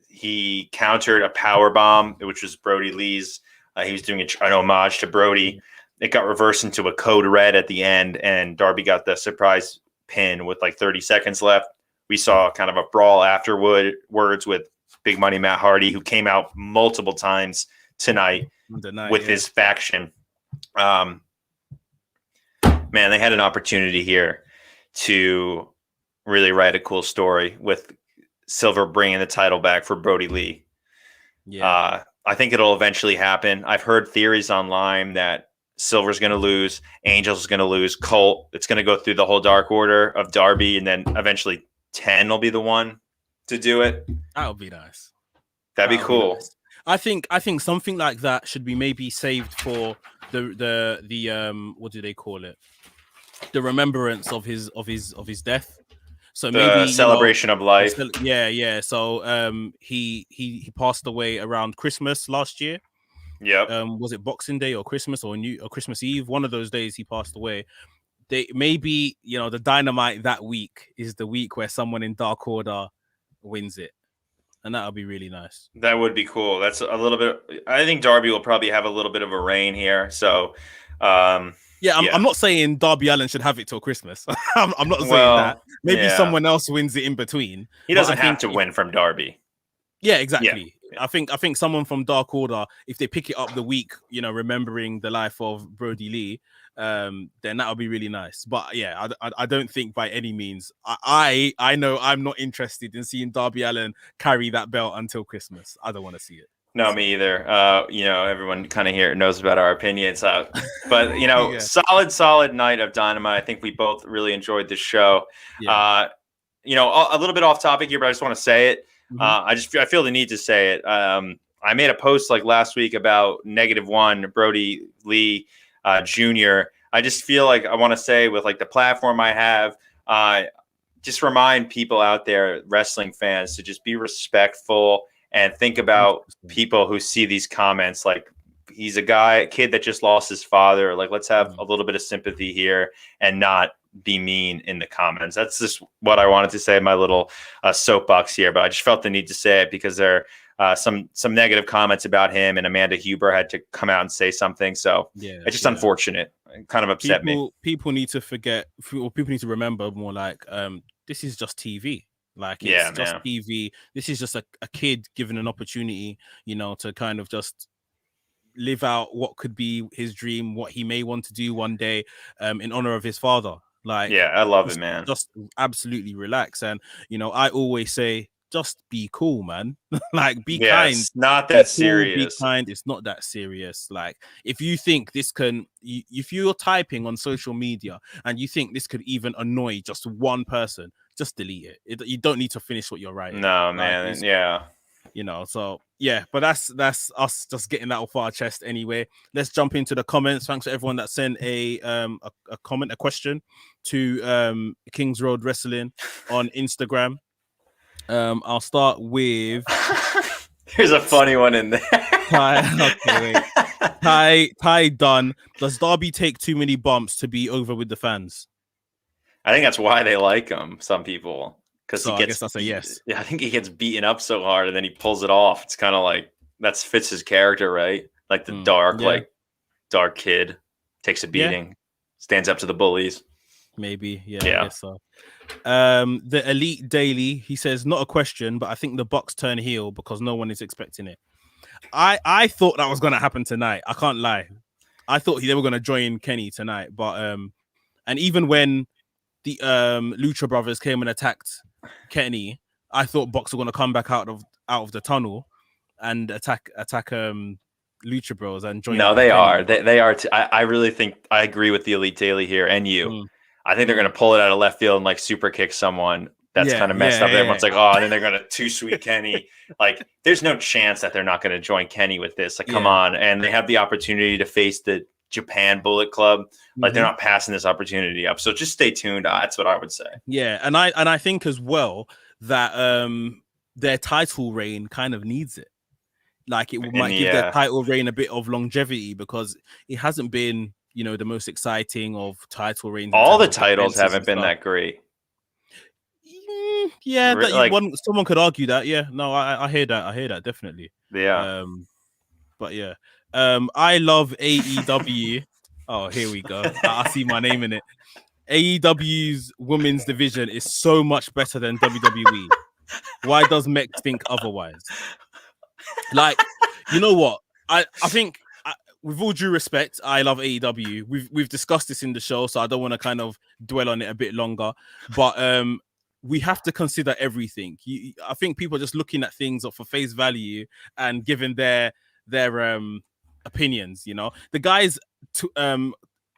He countered a power bomb, which was Brody Lee's. He was doing an homage to Brody. It got reversed into a code red at the end, and Darby got the surprise pin with like 30 seconds left. We saw kind of a brawl afterwards with Big Money Matt Hardy, who came out multiple times tonight with his faction. Man, they had an opportunity here to really write a cool story with Silver bringing the title back for Brody Lee. Yeah. I think it'll eventually happen. I've heard theories online that Silver's going to lose, Angel's going to lose, Colt. It's going to go through the whole Dark Order of Darby, and then eventually 10 will be the one to do it. That would be nice. That'd be cool. Nice. I think something like that should be maybe saved for the what do they call it? The remembrance of his death. So the maybe celebration of life. Yeah. So he passed away around Christmas last year. Yep. Was it Boxing Day or Christmas or Christmas Eve? One of those days he passed away. Maybe the Dynamite that week is the week where someone in Dark Order wins it, and that'll be really nice. That would be cool. That's a little bit. I think Darby will probably have a little bit of a reign here. So. I'm not saying Darby Allin should have it till Christmas. I'm not saying that. Maybe someone else wins it in between. He doesn't have to win from Darby. Yeah, exactly. Yeah. I think someone from Dark Order, if they pick it up the week, remembering the life of Brody Lee, then that'll be really nice. But yeah, I don't think by any means. I know I'm not interested in seeing Darby Allin carry that belt until Christmas. I don't want to see it. No, me either. Everyone kind of here knows about our opinions. But, solid night of Dynamite. I think we both really enjoyed this show. Yeah. A little bit off topic here, but I just want to say it. Mm-hmm. I feel the need to say it. I made a post like last week about -1 Brody Lee Jr. I just feel like I want to say with like the platform I have, just remind people out there, wrestling fans, to just be respectful and think about people who see these comments. Like, he's a kid that just lost his father. Like, let's have a little bit of sympathy here and not be mean in the comments. That's just what I wanted to say in my little soapbox here. But I just felt the need to say it because there are some negative comments about him, and Amanda Huber had to come out and say something. So it's just unfortunate. It kind of upset me. People need to forget, or people need to remember more like, this is just TV. Like, it's just TV. This is just a kid given an opportunity, to kind of just live out what could be his dream, what he may want to do one day, in honor of his father. Like, I love it, man. Just absolutely relax. And, I always say, just be cool, man. Like, be Yeah, kind. it's not Be that cool, serious. be kind. It's not that serious. Like, if you think this if you're typing on social media and you think this could even annoy just one person, just delete it. You don't need to finish what you're writing. No, Like, man. Yeah. you know, so yeah, but that's us just getting that off our chest anyway. Let's jump into the comments. Thanks to everyone that sent a comment, a question to Kings Road Wrestling on Instagram. I'll start with There's a funny one in there. Okay, wait. Ty Dunn. Does Darby take too many bumps to be over with the fans? I think that's why they like him, some people. Because So I guess that's a yes. Yeah, I think he gets beaten up so hard and then he pulls it off. It's kind of like that fits his character, right? Like the dark kid takes a beating, stands up to the bullies. Maybe, I guess so. The Elite Daily, he says, not a question, but I think the Bucks turn heel because no one is expecting it. I thought that was gonna happen tonight. I can't lie. I thought they were gonna join Kenny tonight, but and even when the Lucha brothers came and attacked Kenny, I thought Bucks were gonna come back out of the tunnel and attack Lucha Bros and join. No, they are. They are. I really think I agree with the Elite Daily here and you. I think they're gonna pull it out of left field and like super kick someone that's kind of messed up. Everyone's like, oh, and then they're gonna too sweet Kenny. Like, there's no chance that they're not gonna join Kenny with this. Like, come on, and they have the opportunity to face the Japan Bullet Club. Like, they're not passing this opportunity up. So just stay tuned. That's what I would say. Yeah, and I think as well that their title reign kind of needs it. Like, it might give their title reign a bit of longevity because it hasn't been, you know, the most exciting of title reigns. All the titles haven't been that great. Yeah, someone could argue that. Yeah, no, I hear that. I hear that definitely. Yeah. But yeah, I love AEW. Oh, here we go. I see my name in it. AEW's Women's Division is so much better than WWE. Why does Mech think otherwise? Like, you know what? I think, with all due respect, I love AEW. We've discussed this in the show, so I don't want to kind of dwell on it a bit longer. But we have to consider everything. I think people are just looking at things for face value and giving their opinions. You know, the guy's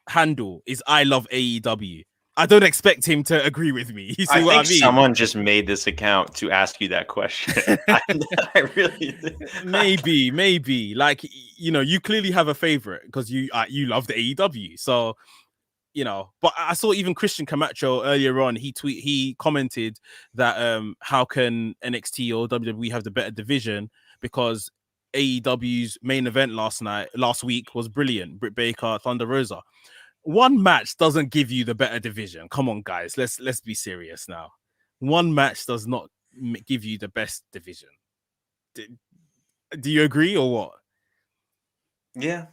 handle is I love AEW. I don't expect him to agree with me. You see what I mean? Someone just made this account to ask you that question. I really maybe. Like, you know, you clearly have a favorite because you love the AEW. So, you know, but I saw even Christian Camacho earlier on. He commented that how can NXT or WWE have the better division because AEW's main event last week was brilliant. Britt Baker, Thunder Rosa. One match doesn't give you the better division. Come on, guys. Let's be serious now. One match does not give you the best division. Do you agree or what? Yeah.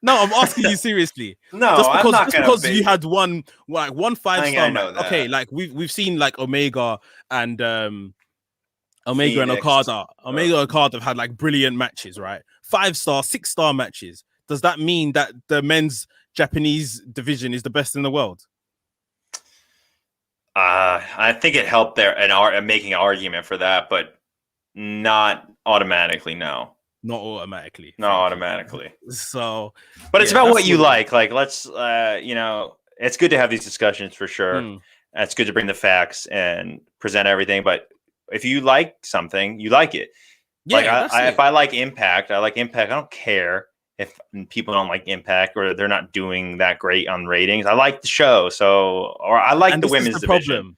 No, I'm asking you seriously. No, just because you had one 5-star match. Okay, like we've seen like Omega and Omega and Okada. Omega and Okada have had like brilliant matches, right? 5-star, 6-star matches. Does that mean that the men's Japanese division is the best in the world? I think it helped there and making an argument for that, but not automatically. No, not automatically. Not automatically. So, but it's about what you like. Like, let's, you know, it's good to have these discussions for sure. It's good to bring the facts and present everything. But if you like something, you like it. Yeah, like if I like Impact, I like Impact. I don't care if people don't like Impact or they're not doing that great on ratings. I like the show, or I like the women's division.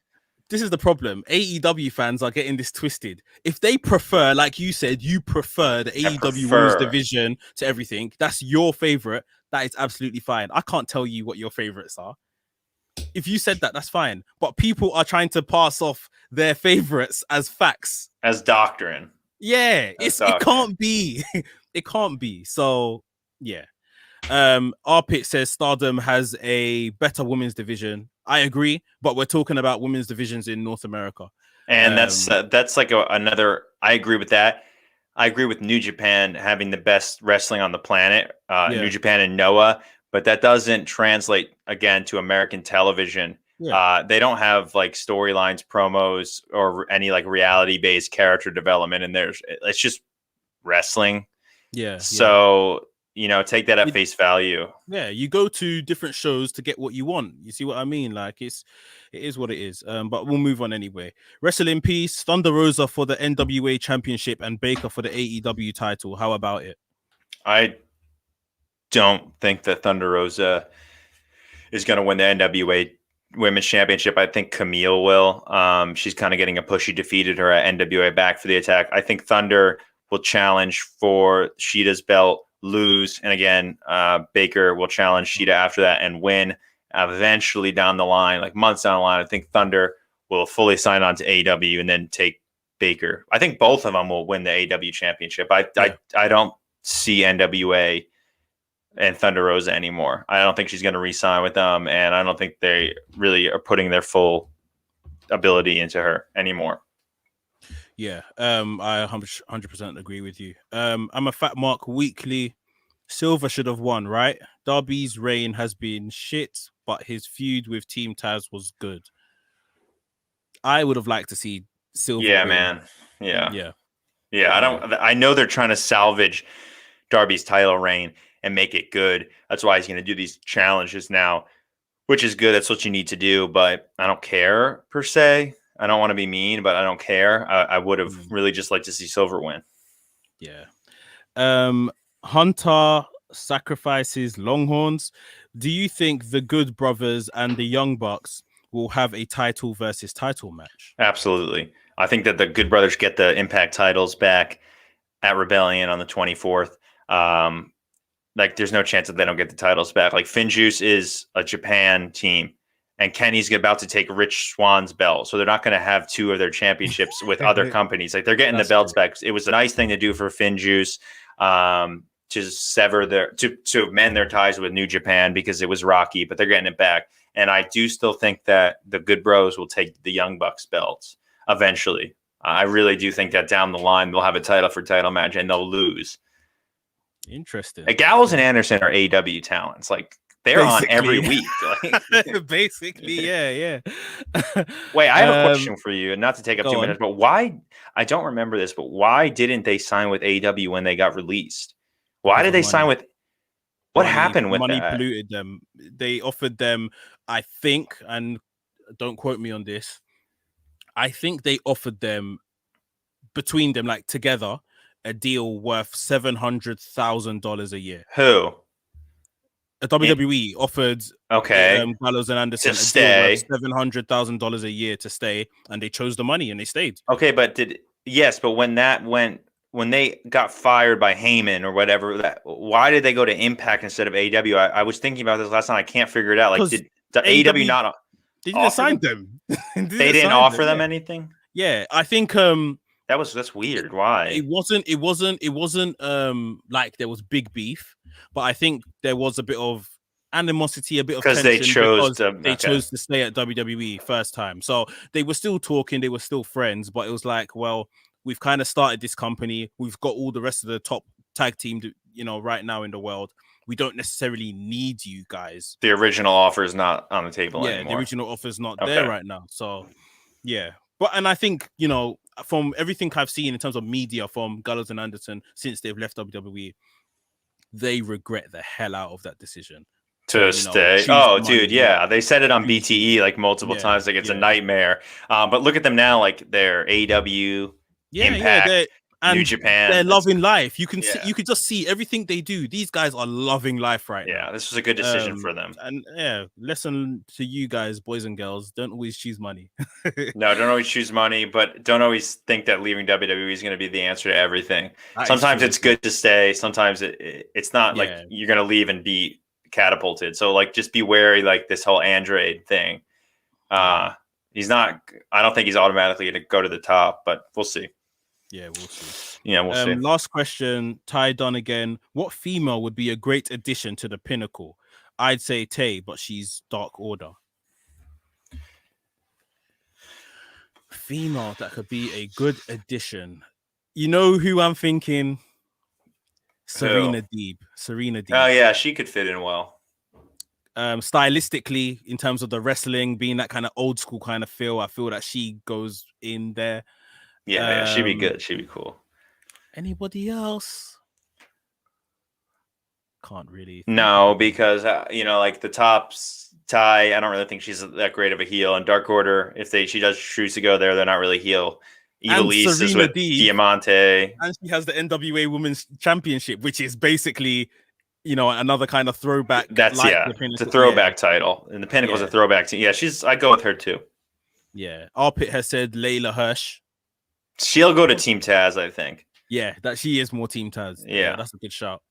This is the problem. AEW fans are getting this twisted. If they prefer, like you said, you prefer the AEW Women's Division to everything, that's your favorite. That is absolutely fine. I can't tell you what your favorites are. If you said that, that's fine. But people are trying to pass off their favorites as facts. As doctrine. Yeah, it can't be. It can't be. So, yeah. Arpit says Stardom has a better women's division. I agree, but we're talking about women's divisions in North America. And that's like another, I agree with that. I agree with New Japan having the best wrestling on the planet, New Japan and Noah, but that doesn't translate again to American television Yeah. They don't have like storylines, promos, or any like reality based character development in there. It's just wrestling. Yeah. So, take that at face value. Yeah, you go to different shows to get what you want. You see what I mean? Like it is what it is. But we'll move on anyway. Wrestle in peace. Thunder Rosa for the NWA Championship and Baker for the AEW title. How about it? I don't think that Thunder Rosa is going to win the NWA Women's Championship. I think Camille will. She's kind of getting a push. She defeated her at NWA Back for the Attack. I think Thunder will challenge for Sheeta's belt, lose, and again, Baker will challenge Sheeta after that and win. Eventually down the line, like months down the line, I think Thunder will fully sign on to AEW and then take Baker. I think both of them will win the AEW Championship. I don't see NWA and Thunder Rosa anymore. I don't think she's going to re-sign with them, and I don't think they really are putting their full ability into her anymore. Yeah, I 100% agree with you. I'm a Fat Mark Weekly. Silver should have won, right? Darby's reign has been shit, but his feud with Team Taz was good. I would have liked to see Silver. Yeah, win. Man. Yeah. Yeah. I know they're trying to salvage Darby's title reign and make it good. That's why he's going to do these challenges now, which is good. That's what you need to do, but I don't care per se. I don't want to be mean, but I don't care. I would have really just liked to see Silver win. Yeah. Hunter sacrifices Longhorns. Do you think the Good Brothers and the Young Bucks will have a title versus title match? Absolutely. I think that the Good Brothers get the Impact titles back at Rebellion on the 24th. Like, there's no chance that they don't get the titles back. Like, Finjuice is a Japan team, and Kenny's about to take Rich Swann's belt. So they're not going to have two of their championships with other companies. Like, they're getting the belts back. It was a nice thing to do for Finjuice to sever to amend their ties with New Japan because it was rocky, but they're getting it back. And I do still think that the Good Bros will take the Young Bucks belts eventually. I really do think that down the line they'll have a title for title match and they'll lose. Interesting. Like, Gallows and Anderson are AEW talents. Like, they're basically on every week. Like, basically, yeah. Wait, I have a question for you, and not to take up 2 minutes, but why? I don't remember this, but why didn't they sign with AEW when they got released? Why did they sign with? What happened with money? That? Polluted them. They offered them, I think, and don't quote me on this, I think they offered them between them, like together, a deal worth $700,000 a year. Who? A WWE offered Gallows and Anderson to stay $700,000 a year to stay, and they chose the money and they stayed. Okay, but when they got fired by Heyman or whatever, why did they go to Impact instead of AEW? I was thinking about this last night. I can't figure it out. Like, did AEW not? They didn't sign them. They didn't offer them anything. Yeah, I think that's weird. Why? It wasn't like there was big beef, but I think there was a bit of animosity, a bit of tension they chose to stay at WWE first time. So they were still talking, they were still friends, but it was like, well, we've kind of started this company. We've got all the rest of the top tag team, right now in the world. We don't necessarily need you guys. The original offer is not on the table anymore. Yeah, the original offer is not there right now. So, yeah. And I think, from everything I've seen in terms of media from Gallows and Anderson since they've left WWE, they regret the hell out of that decision. To stay. Oh, dude, yeah. They said it on BTE like multiple times. Like, it's a nightmare. But look at them now. Like, they're AEW, Impact, New Japan. They're loving life. You can see, you can just see everything they do. These guys are loving life right now. Yeah, this was a good decision for them. And lesson to you guys, boys and girls: don't always choose money. No, don't always choose money, but don't always think that leaving WWE is going to be the answer to everything. Sometimes it's good to stay. Sometimes it's not like you're going to leave and be catapulted. So, like, just be wary. Like, this whole Andrade thing. He's not. I don't think he's automatically going to go to the top, but we'll see. Yeah, we'll see. Yeah, we'll see. Last question, Ty Donegan. What female would be a great addition to the Pinnacle? I'd say Tay, but she's Dark Order. Female that could be a good addition. You know who I'm thinking? Serena Deeb. Oh, yeah, she could fit in well. stylistically, in terms of the wrestling, being that kind of old school kind of feel, I feel that she goes in there. Yeah, she'd be good. She'd be cool. Anybody else? Can't really. No, because like the tops Ty, I don't really think she's that great of a heel. And Dark Order, if she does choose to go there, they're not really heel. Evilise is with Diamante, and she has the NWA Women's Championship, which is basically, another kind of throwback. That's it's a throwback title, and the Pinnacle's a throwback team. Yeah, I go with her too. Yeah, Arpit has said Layla Hirsch. She'll go to Team Taz, I think. Yeah, that she is more Team Taz. Yeah, that's a good shout.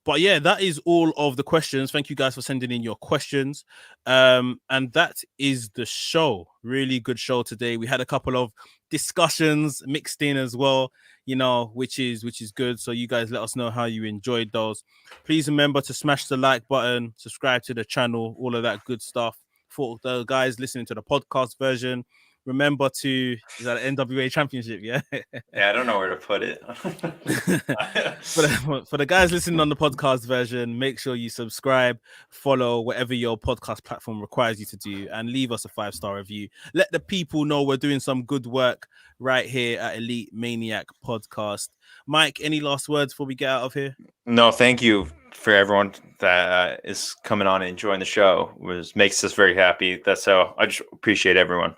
But yeah, that is all of the questions. Thank you guys for sending in your questions. And that is the show. Really good show today. We had a couple of discussions mixed in as well, which is good. So you guys let us know how you enjoyed those. Please remember to smash the like button, subscribe to the channel, all of that good stuff. For the guys listening to the podcast version, remember is that an NWA Championship? Yeah. Yeah, I don't know where to put it. For the guys listening on the podcast version, make sure you subscribe, follow whatever your podcast platform requires you to do, and leave us a 5-star review. Let the people know we're doing some good work right here at Elite Maniac Podcast. Mike, any last words before we get out of here? No, thank you for everyone that is coming on and enjoying the show. Makes us very happy. That's how I just appreciate everyone.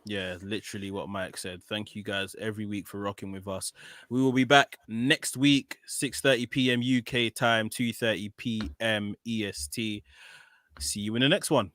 Yeah, literally what Mike said. Thank you guys every week for rocking with us. We will be back next week, 6:30 p.m. UK time, 2:30 p.m. EST. See you in the next one.